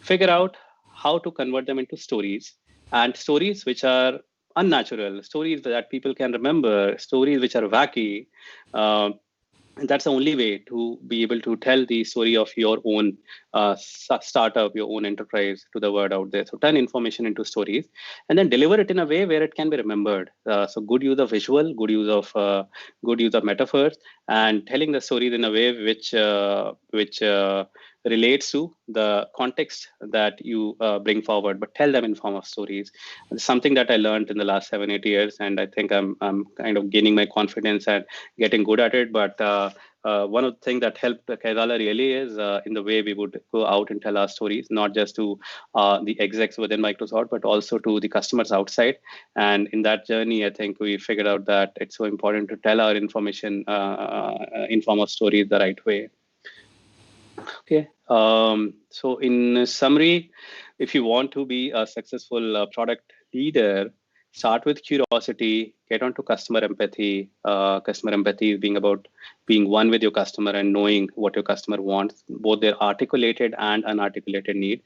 figure out how to convert them into stories, and stories which are unnatural, stories that people can remember, stories which are wacky. That's the only way to be able to tell the story of your own startup, your own enterprise to the word out there. So turn information into stories and then deliver it in a way where it can be remembered. So good use of visual, good use of metaphors, and telling the stories in a way which relates to the context that you bring forward, but tell them in form of stories. It's something that I learned in the last 7-8 years, and I think I'm kind of gaining my confidence and getting good at it. But one of the things that helped Kaidala really is in the way we would go out and tell our stories, not just to the execs within Microsoft, but also to the customers outside. And in that journey, I think we figured out that it's so important to tell our information in form of stories the right way. Okay. So in summary, if you want to be a successful product leader, start with curiosity, get onto customer empathy. Customer empathy being about being one with your customer and knowing what your customer wants, both their articulated and unarticulated need.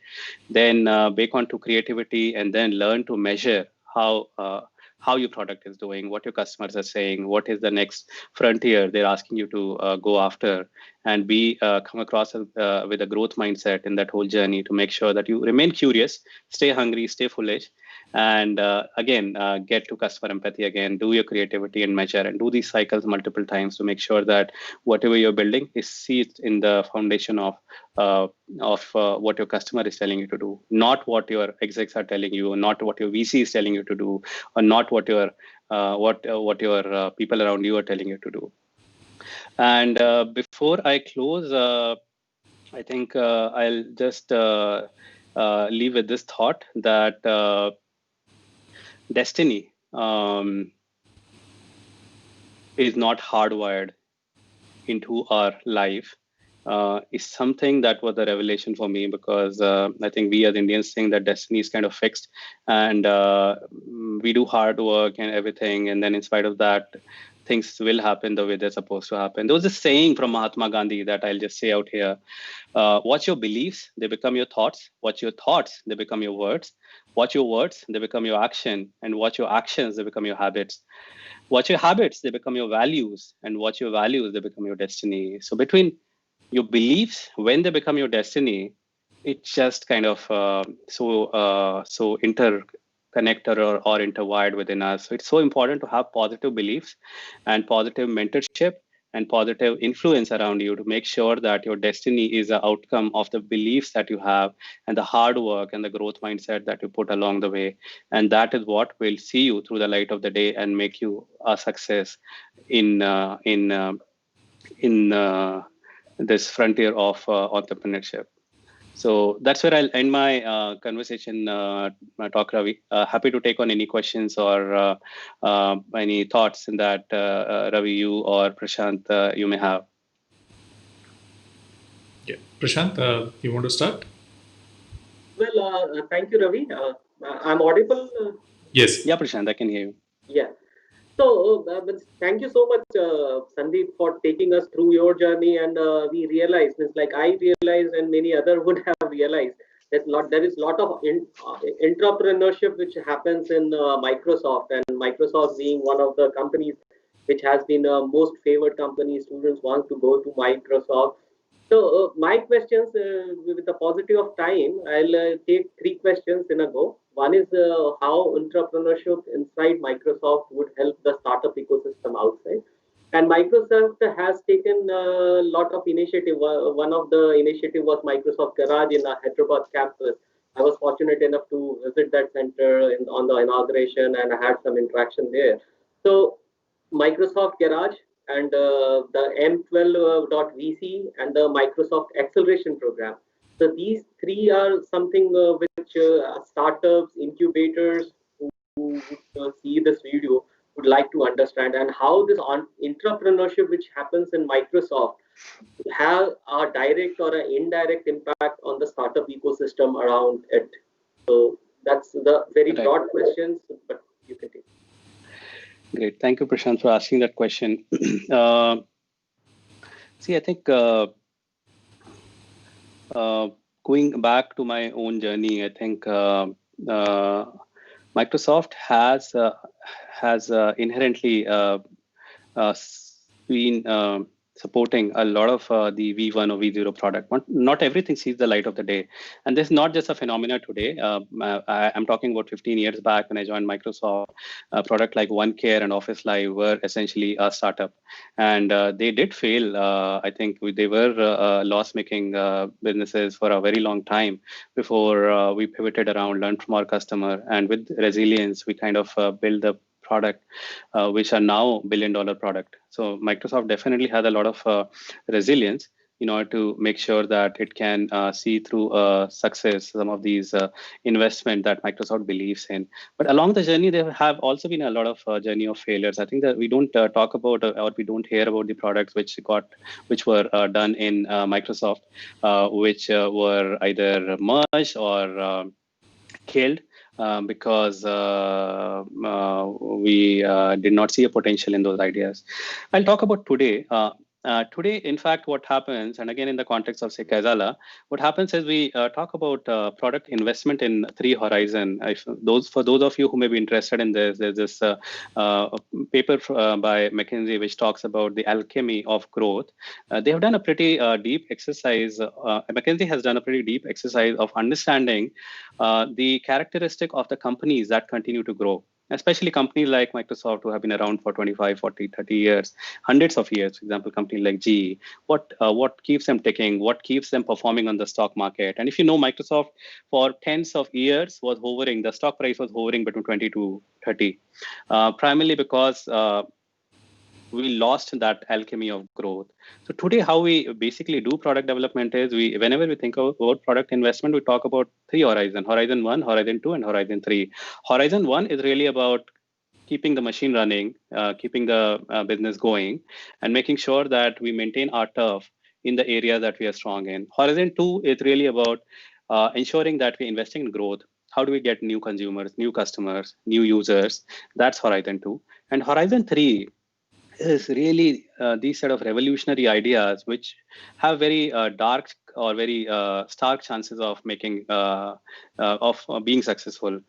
Then bake onto creativity and then learn to measure how your product is doing, what your customers are saying, what is the next frontier they're asking you to go after, and come across with a growth mindset in that whole journey to make sure that you remain curious, stay hungry, stay foolish, and again, get to customer empathy again, do your creativity and measure, and do these cycles multiple times to make sure that whatever you're building is seated in the foundation of what your customer is telling you to do, not what your execs are telling you, not what your VC is telling you to do, or not what your people around you are telling you to do. And before I close, I think I'll just leave with this thought that destiny is not hardwired into our life. Is something that was a revelation for me, because I think we as Indians think that destiny is kind of fixed, and we do hard work and everything, and then in spite of that, things will happen the way they're supposed to happen. There was a saying from Mahatma Gandhi that I'll just say out here: watch your beliefs, they become your thoughts. Watch your thoughts, they become your words. Watch your words, they become your action. And watch your actions, they become your habits. Watch your habits, they become your values. And watch your values, they become your destiny. So between your beliefs, when they become your destiny, it's just kind of so interconnected or interwired within us. So it's so important to have positive beliefs and positive mentorship and positive influence around you to make sure that your destiny is an outcome of the beliefs that you have and the hard work and the growth mindset that you put along the way. And that is what will see you through the light of the day and make you a success in this frontier of entrepreneurship. So that's where I'll end my conversation talk, Ravi. Happy to take on any questions or any thoughts in that, Ravi, you or Prashant, you may have. Yeah, Prashant, you want to start? Well, thank you, Ravi. I'm audible. Yes. Yeah, Prashant, I can hear you. Yeah. So, thank you so much, Sandeep, for taking us through your journey. And we realized, like I realized, and many other would have realized, that there is a lot of entrepreneurship which happens in Microsoft, and Microsoft being one of the companies which has been most favored company. Students want to go to Microsoft. So my questions, with the paucity of time, I'll take 3 questions in a go. One is how entrepreneurship inside Microsoft would help the startup ecosystem outside. And Microsoft has taken a lot of initiative. One of the initiative was Microsoft Garage in the Hyderabad campus. I was fortunate enough to visit that center on the inauguration, and I had some interaction there. So Microsoft Garage and the M12.VC and the Microsoft Acceleration Program. So these 3 are something which startups, incubators who would see this video would like to understand, and how this entrepreneurship which happens in Microsoft have a direct or an indirect impact on the startup ecosystem around it. So that's the very broad questions, but you can take. Great. Thank you, Prashant, for asking that question. See, I think going back to my own journey, I think Microsoft has inherently been supporting a lot of the V1 or V0 product. Not everything sees the light of the day. And this is not just a phenomena today. I'm talking about 15 years back when I joined Microsoft. A product like OneCare and Office Live were essentially a startup. And they did fail. I think they were loss-making businesses for a very long time before we pivoted around, learned from our customer. And with resilience, we kind of built the product, which are now billion-dollar product. So Microsoft definitely has a lot of resilience in order to make sure that it can see through success some of these investment that Microsoft believes in. But along the journey, there have also been a lot of journey of failures. I think that we don't talk about or we don't hear about the products which were done in Microsoft, which were either merged or killed because we did not see a potential in those ideas. I'll talk about today. Today, in fact, what happens, and again in the context of say Kaizala, what happens is we talk about product investment in 3 horizon. For those of you who may be interested in this, there's this paper by McKinsey which talks about the alchemy of growth. They have done a pretty deep exercise. McKinsey has done a pretty deep exercise of understanding the characteristic of the companies that continue to grow, especially companies like Microsoft who have been around for 25, 40, 30 years, hundreds of years. For example, companies like GE, what keeps them ticking, what keeps them performing on the stock market. And if you know, Microsoft for tens of years was hovering, the stock price was hovering between 20 to 30, primarily because we lost that alchemy of growth. So today, how we basically do product development is whenever we think about product investment, we talk about 3 horizons: Horizon 1, Horizon 2, and Horizon 3. Horizon 1 is really about keeping the machine running, keeping the business going, and making sure that we maintain our turf in the area that we are strong in. Horizon 2 is really about ensuring that we're investing in growth. How do we get new consumers, new customers, new users? That's Horizon 2. And Horizon 3 is really these set of revolutionary ideas which have very dark or very stark chances of making being successful.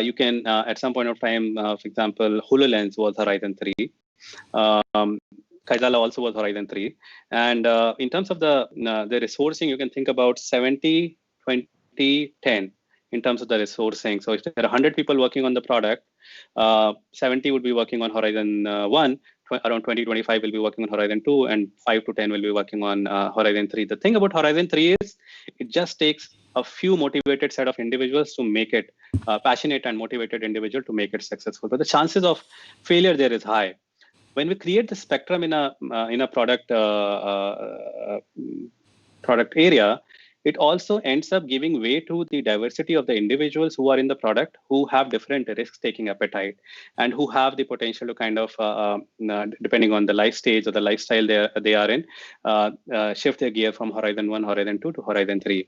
You can at some point of time, for example, HoloLens was Horizon 3. Kaizala also was Horizon 3. And in terms of the resourcing, you can think about 70, 20, 10 in terms of the resourcing. So if there are 100 people working on the product, 70 would be working on Horizon 1, around 20, 25 will be working on Horizon 2, and 5 to 10 will be working on Horizon 3. The thing about Horizon 3 is it just takes a few motivated set of individuals to make it, passionate and motivated individual to make it successful. But the chances of failure there is high. When we create the spectrum in a product area, it also ends up giving way to the diversity of the individuals who are in the product, who have different risk-taking appetite, and who have the potential to kind of, depending on the life stage or the lifestyle they are in, shift their gear from Horizon 1, Horizon 2 to Horizon 3.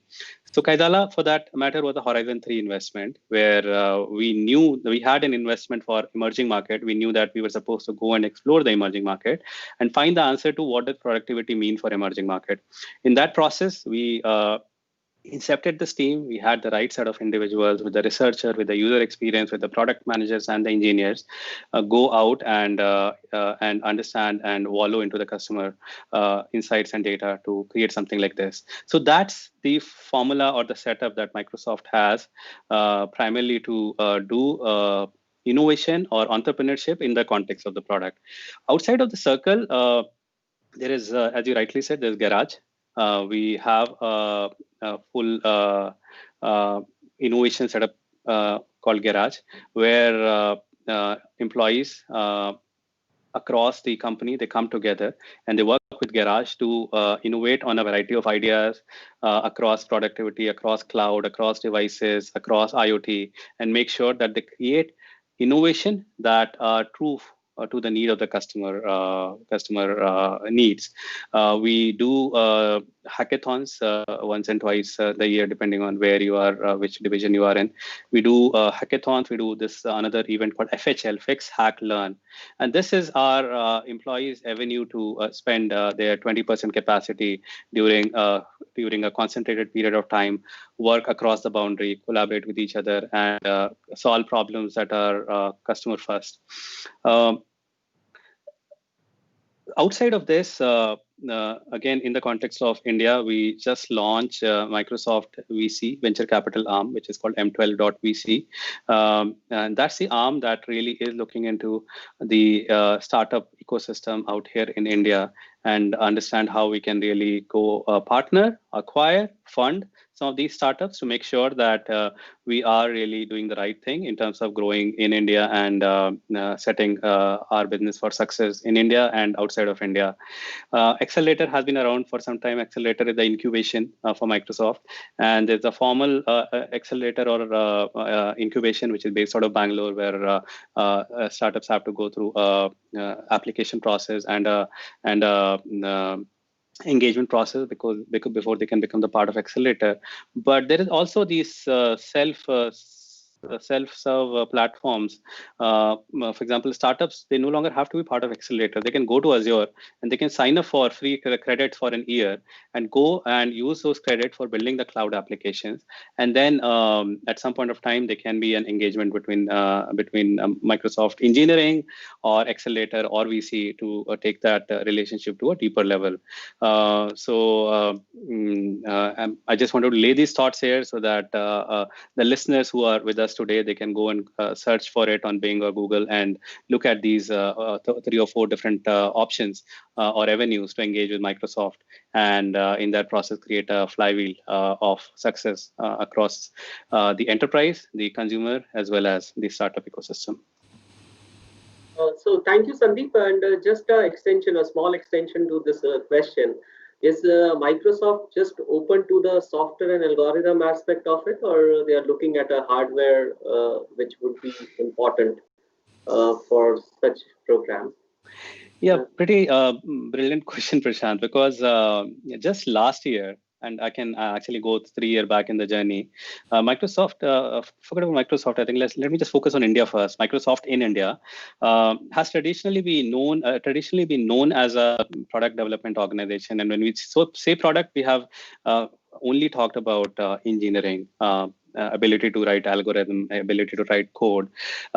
So Kaizala, for that matter, was a Horizon 3 investment where we knew we had an investment for emerging market. We knew that we were supposed to go and explore the emerging market and find the answer to what does productivity mean for emerging market. In that process, we incepted this team. We had the right set of individuals with the researcher, with the user experience, with the product managers and the engineers, go out and understand and wallow into the customer insights and data to create something like this. So that's the formula or the setup that Microsoft has primarily to do innovation or entrepreneurship in the context of the product. Outside of the circle, there is, as you rightly said, there's Garage. We have a full innovation setup called Garage, where employees across the company, they come together and they work with Garage to innovate on a variety of ideas across productivity, across cloud, across devices, across IoT, and make sure that they create innovation that are true to the need of the customer needs. We do hackathons once and twice a year, depending on where you are, which division you are in. We do hackathons. We do this another event called FHL, Fix, Hack, Learn. And this is our employees' avenue to spend their 20% capacity during a concentrated period of time, work across the boundary, collaborate with each other, and solve problems that are customer first. Outside of this, again, in the context of India, we just launched Microsoft VC, venture capital arm, which is called M12.VC. And that's the arm that really is looking into the startup ecosystem out here in India and understand how we can really go partner, acquire, fund some of these startups to make sure that we are really doing the right thing in terms of growing in India and setting our business for success in India and outside of India. Accelerator has been around for some time. Accelerator is the incubation for Microsoft, and there's a formal accelerator or incubation which is based out of Bangalore, where startups have to go through application process and engagement process because before they can become the part of accelerator. But there is also these self-serve platforms. For example, startups, they no longer have to be part of accelerator. They can go to Azure and they can sign up for free credits for an year and go and use those credits for building the cloud applications. And then at some point of time, there can be an engagement between Microsoft engineering or accelerator or VC to take that relationship to a deeper level. I just wanted to lay these thoughts here so that the listeners who are with us today, they can go and search for it on Bing or Google and look at these 3 or 4 different options or avenues to engage with Microsoft, and in that process create a flywheel of success across the enterprise, the consumer, as well as the startup ecosystem. So thank you, Sandeep. And just a small extension to this question. Is Microsoft just open to the software and algorithm aspect of it, or they are looking at a hardware which would be important for such programs? Yeah, pretty brilliant question, Prashant, because just last year, and I can actually go 3 years back in the journey. Microsoft, forget about Microsoft. I think let me just focus on India first. Microsoft in India has traditionally been known as a product development organization. And when we say product, we have only talked about engineering. Ability to write algorithm, ability to write code.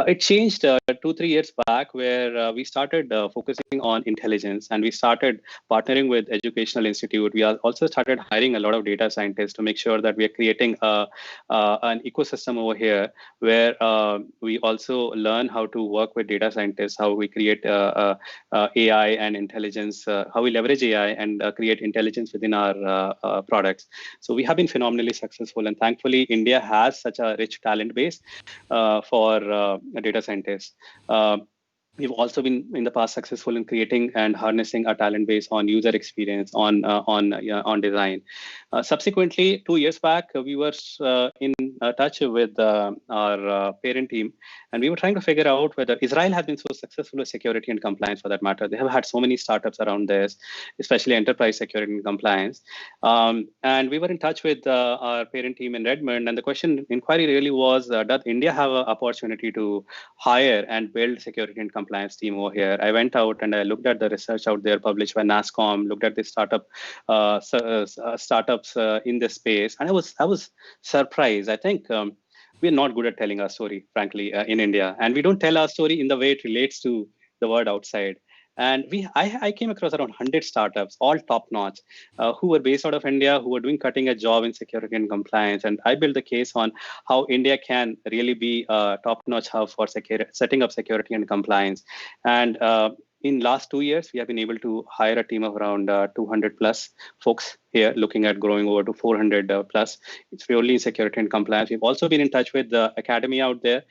It changed 2-3 years back, where we started focusing on intelligence, and we started partnering with educational institute. We also started hiring a lot of data scientists to make sure that we are creating an ecosystem over here where we also learn how to work with data scientists, how we create AI and intelligence, how we leverage AI and create intelligence within our products. So we have been phenomenally successful, and thankfully India has such a rich talent base for data scientists. We've also been in the past successful in creating and harnessing a talent base on user experience, on design. Subsequently, 2 years back, we were in touch with our parent team, and we were trying to figure out whether Israel has been so successful with security and compliance, for that matter. They have had so many startups around this, especially enterprise security and compliance. And we were in touch with our parent team in Redmond, and the inquiry really was, does India have an opportunity to hire and build security and compliance team over here? I went out and I looked at the research out there published by NASSCOM, looked at the startups in this space, and I was surprised. I think we're not good at telling our story, frankly, in India, and we don't tell our story in the way it relates to the world outside. And I came across around 100 startups, all top-notch, who were based out of India, who were doing cutting-edge job in security and compliance. And I built the case on how India can really be a top-notch hub for setting up security and compliance. And in last 2 years, we have been able to hire a team of around 200 plus folks here, looking at growing over to 400 plus. It's purely in security and compliance. We've also been in touch with the academy out there,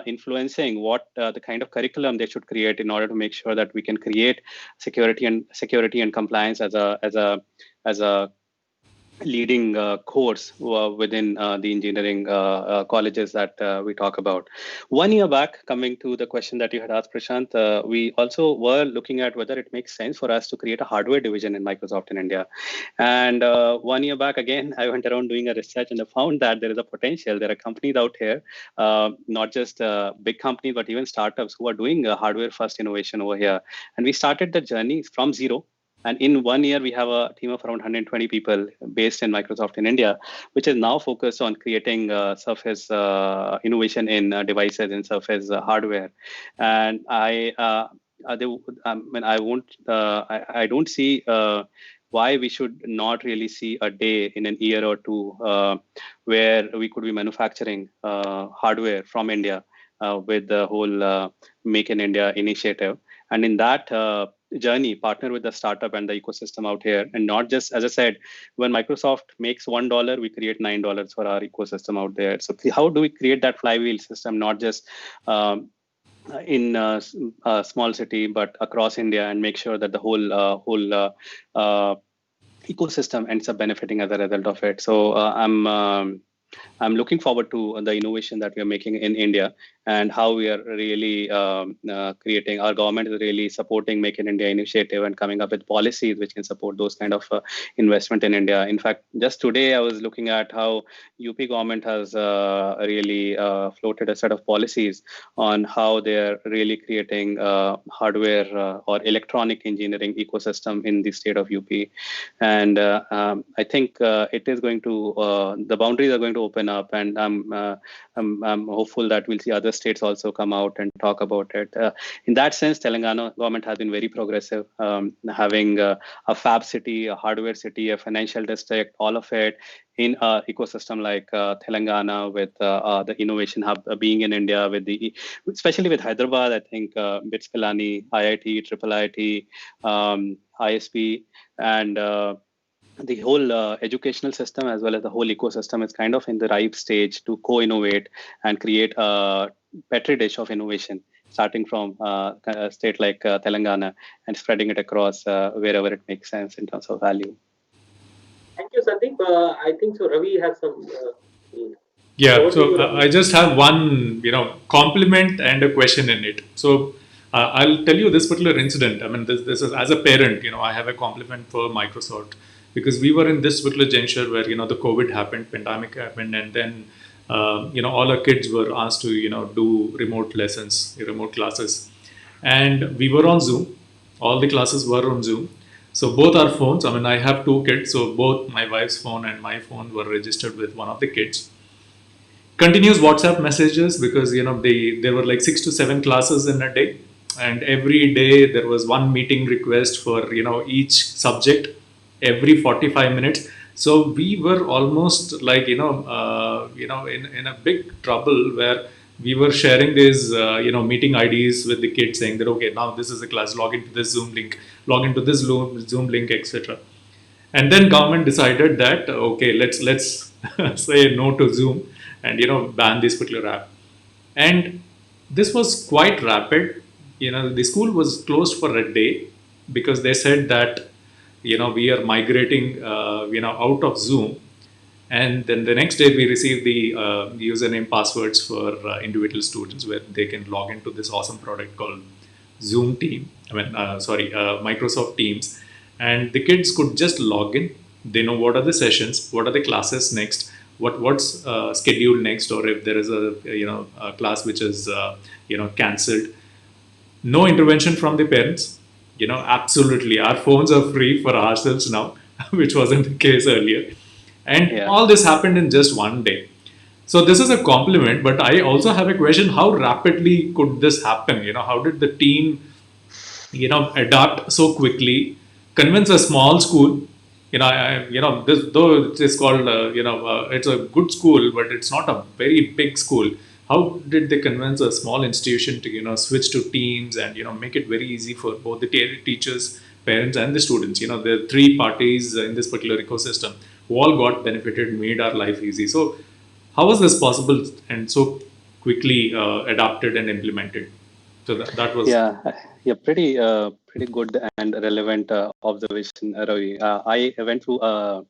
influencing what the kind of curriculum they should create in order to make sure that we can create security and compliance as a leading course within the engineering colleges that we talk about. 1 year back, coming to the question that you had asked, Prashant, we also were looking at whether it makes sense for us to create a hardware division in Microsoft in India. And 1 year back, again, I went around doing a research and I found that there is a potential. There are companies out here, not just big companies, but even startups who are doing hardware first innovation over here. And we started the journey from zero. And in 1 year, we have a team of around 120 people based in Microsoft in India, which is now focused on creating Surface innovation in devices and Surface hardware. And I won't. I don't see why we should not really see a day in an year or two where we could be manufacturing hardware from India with the whole Make in India initiative, and in that journey, partner with the startup and the ecosystem out here, and not just, as I said, when Microsoft makes $1, we create $9 for our ecosystem out there. So how do we create that flywheel system, not just in a small city, but across India, and make sure that the whole ecosystem ends up benefiting as a result of it. So I'm looking forward to the innovation that we are making in India, and how we are really creating. Our government is really supporting Make in India initiative and coming up with policies which can support those kind of investment in India. In fact, just today I was looking at how UP government has really floated a set of policies on how they are really creating hardware or electronic engineering ecosystem in the state of UP. And I think it is going to the boundaries are going to open up, and I'm hopeful that we'll see other states also come out and talk about it. In that sense, Telangana government has been very progressive, having a fab city, a hardware city, a financial district, all of it in an ecosystem like Telangana, with the innovation hub being in India, especially with Hyderabad. I think BITS Pilani, IIT, Triple IIT, ISP, and the whole educational system, as well as the whole ecosystem, is kind of in the ripe stage to co-innovate and create a petri dish of innovation, starting from a state like Telangana and spreading it across wherever it makes sense in terms of value. Thank you, Sandeep. I think so. Ravi has some. Yeah, so I just have one, compliment and a question in it. So I'll tell you this particular incident. I mean, this is, as a parent, I have a compliment for Microsoft, because we were in this particular juncture where the COVID happened, pandemic happened, and then all our kids were asked to do remote lessons, remote classes, and we were on Zoom. All the classes were on Zoom. So both our phones. I mean, I have two kids, so both my wife's phone and my phone were registered with one of the kids. Continuous WhatsApp messages, because there were like 6 to 7 classes in a day, and every day there was one meeting request for each subject every 45 minutes. So we were almost like in a big trouble, where we were sharing these meeting IDs with the kids, saying that, okay, now this is a class, log into this Zoom link, log into this Zoom link, etc. And then government decided that, okay, let's say no to Zoom, and ban this particular app. And this was quite rapid. The school was closed for a day, because they said that we are migrating out of Zoom. And then the next day we received the username passwords for individual students, where they can log into this awesome product called Microsoft Teams. And the kids could just log in. They know what are the sessions, what are the classes next, what's scheduled next, or if there is a class which is cancelled. No intervention from the parents. Absolutely, our phones are free for ourselves now, which wasn't the case earlier. And all this happened in just one day. So this is a compliment, but I also have a question: how rapidly could this happen? How did the team adapt so quickly, convince a small school? This, though it is called it's a good school, but it's not a very big school. How did they convince a small institution to switch to Teams, and make it very easy for both the teachers, parents, and the students? The three parties in this particular ecosystem who all got benefited, made our life easy. So how was this possible and so quickly adapted and implemented? So that was pretty good and relevant observation, Ravi. I went through a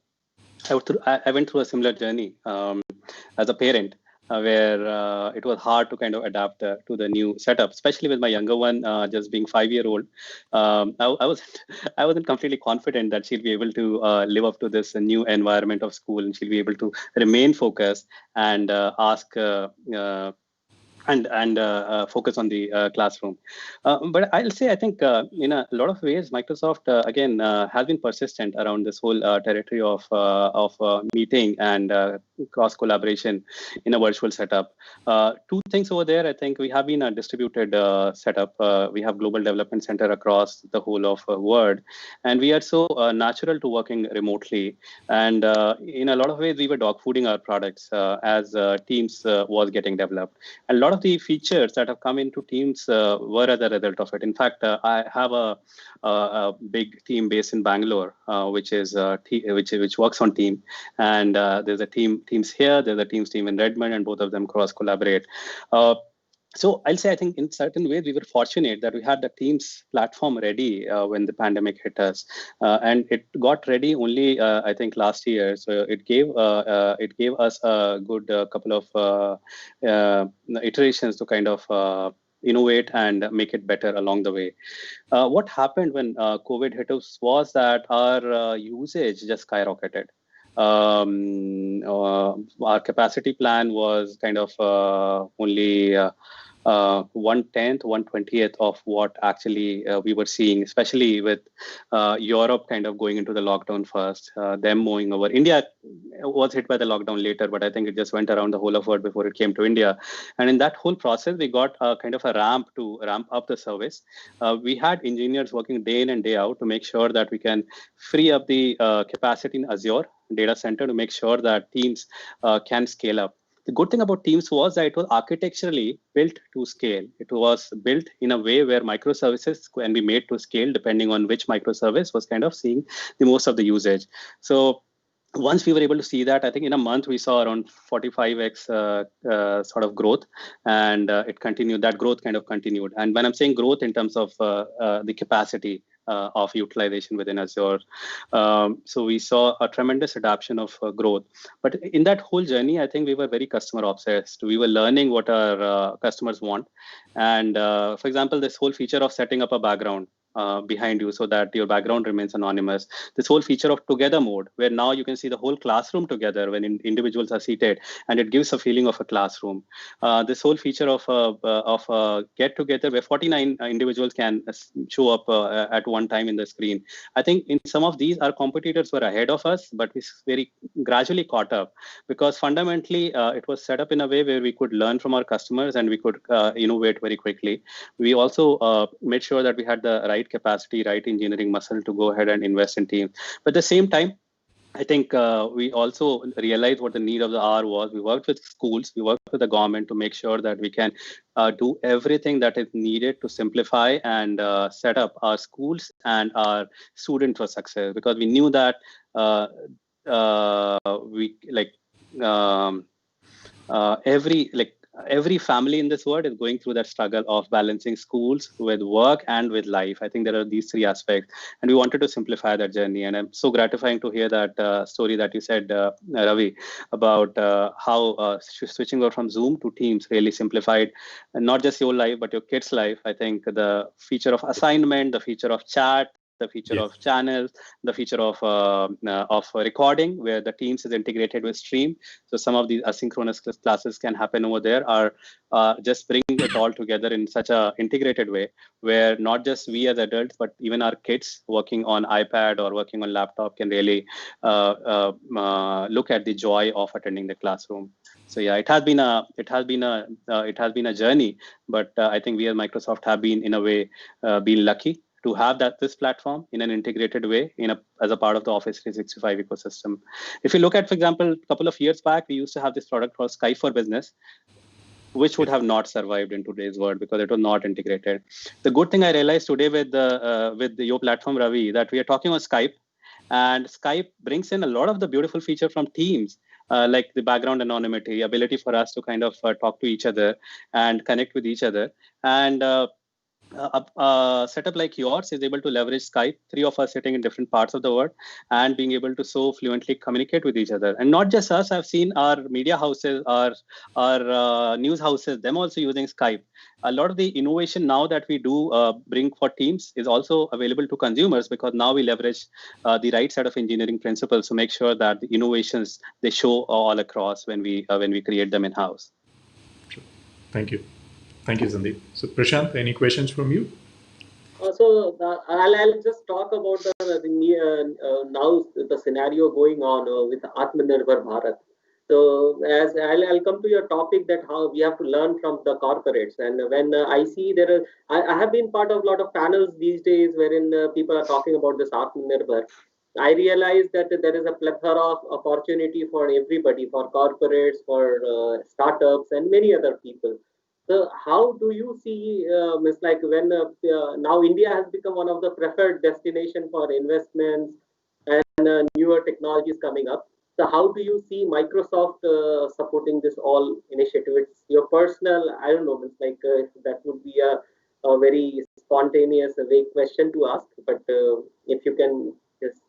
similar journey as a parent, where it was hard to kind of adapt to the new setup, especially with my younger one just being 5-year-old. I wasn't completely confident that she'll be able to live up to this new environment of school, and she'll be able to remain focused and ask focus on the classroom. But I'll say, I think in a lot of ways, Microsoft again has been persistent around this whole territory of meeting and cross collaboration in a virtual setup. Two things over there. I think we have been a distributed setup. We have global development center across the whole of world, and we are so natural to working remotely. And in a lot of ways, we were dogfooding our products as Teams was getting developed. And a lot of the features that have come into Teams were as a result of it. In fact, I have a big team based in Bangalore, which works on Team. And there's a Teams here, there's a Teams team in Redmond, and both of them cross collaborate. So I'll say, I think in certain ways, we were fortunate that we had the Teams platform ready when the pandemic hit us. And it got ready only, I think, last year. So it gave us a good couple of iterations to kind of innovate and make it better along the way. What happened when COVID hit us was that our usage just skyrocketed. Our capacity plan was kind of only 1/10, 1/20th of what actually we were seeing, especially with Europe kind of going into the lockdown first, them moving over. India was hit by the lockdown later, but I think it just went around the whole of world before it came to India. And in that whole process, we got kind of a ramp to ramp up the service. We had engineers working day in and day out to make sure that we can free up the capacity in Azure data center to make sure that Teams can scale up. The good thing about Teams was that it was architecturally built to scale. It was built in a way where microservices can be made to scale depending on which microservice was kind of seeing the most of the usage. So once we were able to see that, I think in a month we saw around 45x sort of growth, and it continued. That growth kind of continued. And when I'm saying growth in terms of the capacity of utilization within Azure, so we saw a tremendous adoption of growth. But in that whole journey, I think we were very customer obsessed. We were learning what our customers want, and for example, this whole feature of setting up a background behind you so that your background remains anonymous. This whole feature of together mode, where now you can see the whole classroom together when individuals are seated, and it gives a feeling of a classroom. This whole feature of get together where 49 individuals can show up at one time in the screen. I think in some of these, our competitors were ahead of us, but we very gradually caught up because fundamentally it was set up in a way where we could learn from our customers and we could innovate very quickly. We also made sure that we had the right capacity, right engineering muscle to go ahead and invest in Teams. But at the same time, I think we also realized what the need of the hour was. We worked with schools, we worked with the government to make sure that we can do everything that is needed to simplify and set up our schools and our students for success, because we knew that every family in this world is going through that struggle of balancing schools with work and with life. I think there are these three aspects, and we wanted to simplify that journey. And I'm so gratifying to hear that story that you said, Ravi, about how switching over from Zoom to Teams really simplified not just your life, but your kids' life. I think the feature of assignment, the feature of chat, the feature of channels, the feature of recording, where the Teams is integrated with Stream. So some of these asynchronous classes can happen over there, are just bringing it all together in such a integrated way, where not just we as adults, but even our kids working on iPad or working on laptop can really look at the joy of attending the classroom. So yeah, it has been a journey, but I think we at Microsoft have been in a way been lucky to have this platform in an integrated way as a part of the Office 365 ecosystem. If you look at, for example, a couple of years back, we used to have this product called Skype for Business, which would have not survived in today's world because it was not integrated. The good thing I realized today with your platform, Ravi, that we are talking on Skype, and Skype brings in a lot of the beautiful feature from Teams, like the background anonymity, ability for us to kind of talk to each other and connect with each other. And a setup like yours is able to leverage Skype, three of us sitting in different parts of the world and being able to so fluently communicate with each other. And not just us, I've seen our media houses, our news houses, them also using Skype. A lot of the innovation now that we do bring for Teams is also available to consumers, because now we leverage the right set of engineering principles to make sure that the innovations, they show all across when we create them in-house. Thank you. Thank you, Sandeep. So, Prashant, any questions from you? I'll just talk about now the scenario going on with Atmanirbhar Bharat. So as I'll come to your topic that how we have to learn from the corporates. And when I see I have been part of a lot of panels these days wherein people are talking about this Atmanirbhar. I realize that there is a plethora of opportunity for everybody, for corporates, for startups, and many other people. So how do you see, Miss, like when now India has become one of the preferred destination for investments and newer technologies coming up. So how do you see Microsoft supporting this all initiative? It's your personal, I don't know, Miss, like that would be a very spontaneous, vague question to ask. But if you can just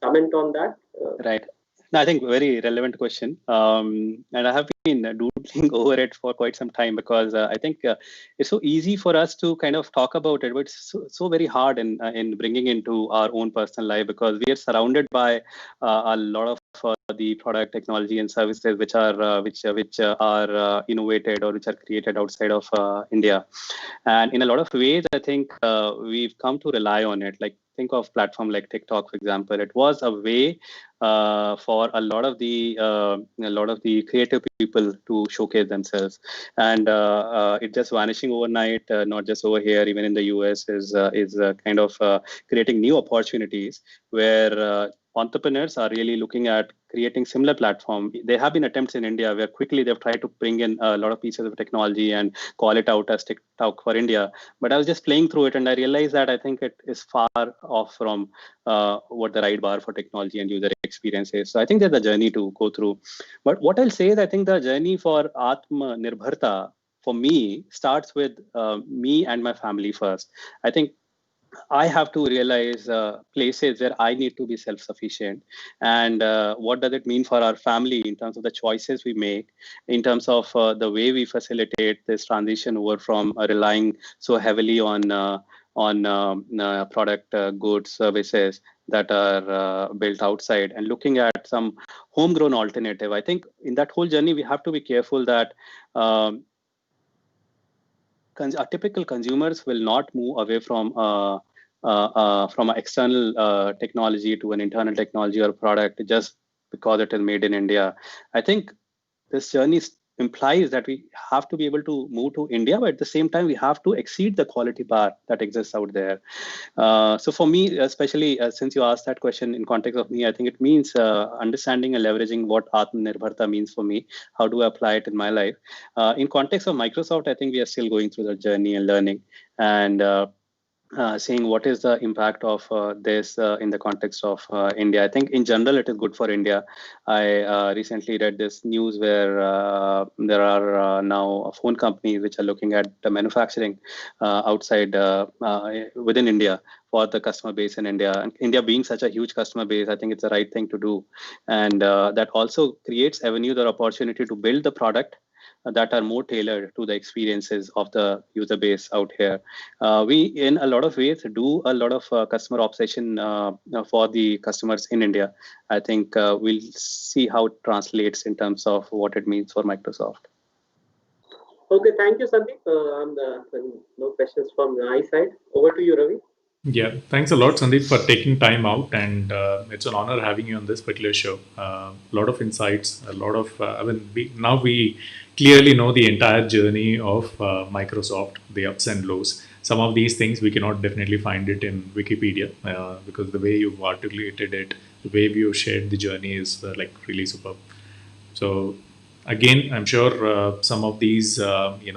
comment on that. Right. No, I think very relevant question. And I have been doodling over it for quite some time because I think it's so easy for us to kind of talk about it, but it's so very hard in bringing into our own personal life because we are surrounded by a lot of the product technology and services which are innovated or which are created outside of India. And in a lot of ways, I think we've come to rely on it. Like think of platform like TikTok, for example. It was a way for a lot of the creative people to showcase themselves, and it just vanishing overnight. Not just over here, even in the US, is kind of creating new opportunities where entrepreneurs are really looking at creating similar platform. There have been attempts in India where quickly they've tried to bring in a lot of pieces of technology and call it out as TikTok for India. But I was just playing through it and I realized that I think it is far off from what the right bar for technology and user experience is. So I think there's a journey to go through. But what I'll say is I think the journey for Atmanirbharta for me starts with me and my family first. I think I have to realize places where I need to be self-sufficient, and what does it mean for our family in terms of the choices we make, in terms of the way we facilitate this transition over from relying so heavily on product, goods, services that are built outside, and looking at some homegrown alternative. I think in that whole journey, we have to be careful that. Our typical consumers will not move away from an external technology to an internal technology or product just because it is made in India. I think this journey implies that we have to be able to move to India, but at the same time, we have to exceed the quality bar that exists out there. So for me, especially since you asked that question in context of me, I think it means understanding and leveraging what Atmanirbharta means for me. How do I apply it in my life? In context of Microsoft, I think we are still going through the journey and learning and seeing what is the impact of this in the context of India. I think in general, it is good for India. I recently read this news where there are now phone companies which are looking at the manufacturing outside within India for the customer base in India. And India being such a huge customer base, I think it's the right thing to do. And that also creates avenues or opportunity to build the product that are more tailored to the experiences of the user base out here. We, in a lot of ways, do a lot of customer obsession for the customers in India. I think we'll see how it translates in terms of what it means for Microsoft. Okay, thank you, Sandeep. No questions from my side. Over to you, Ravi. Yeah, thanks a lot, Sandeep, for taking time out, and it's an honor having you on this particular show. A lot of insights, a lot of. Now we clearly know the entire journey of Microsoft, the ups and lows. Some of these things we cannot definitely find it in Wikipedia because the way you've articulated it, the way you shared the journey is like really superb. So again, I'm sure some of these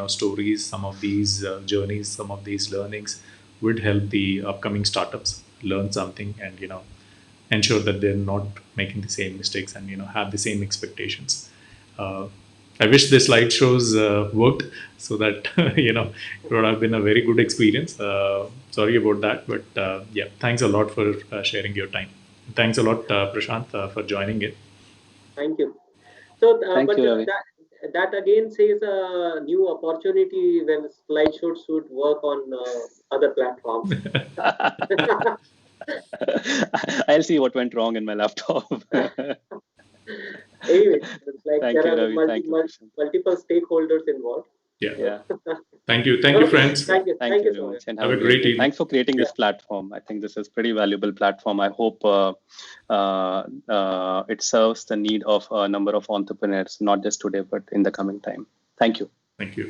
stories, some of these journeys, some of these learnings would help the upcoming startups learn something and ensure that they're not making the same mistakes and have the same expectations. I wish the slideshows worked so that it would have been a very good experience. Sorry about that, but yeah, thanks a lot for sharing your time. Thanks a lot, Prashant, for joining in. Thank you. So, Thank you, Ravi. that again says a new opportunity when slideshows should work on other platforms. I'll see what went wrong in my laptop. Anyway, it's like Thank there you, are Ravi. Thank you, multiple stakeholders involved. Yeah. Thank you, friends. Thank you. Thank you So very much. much, and Have a great evening. Thanks for creating this platform. I think this is pretty valuable platform. I hope it serves the need of a number of entrepreneurs, not just today, but in the coming time. Thank you. Thank you.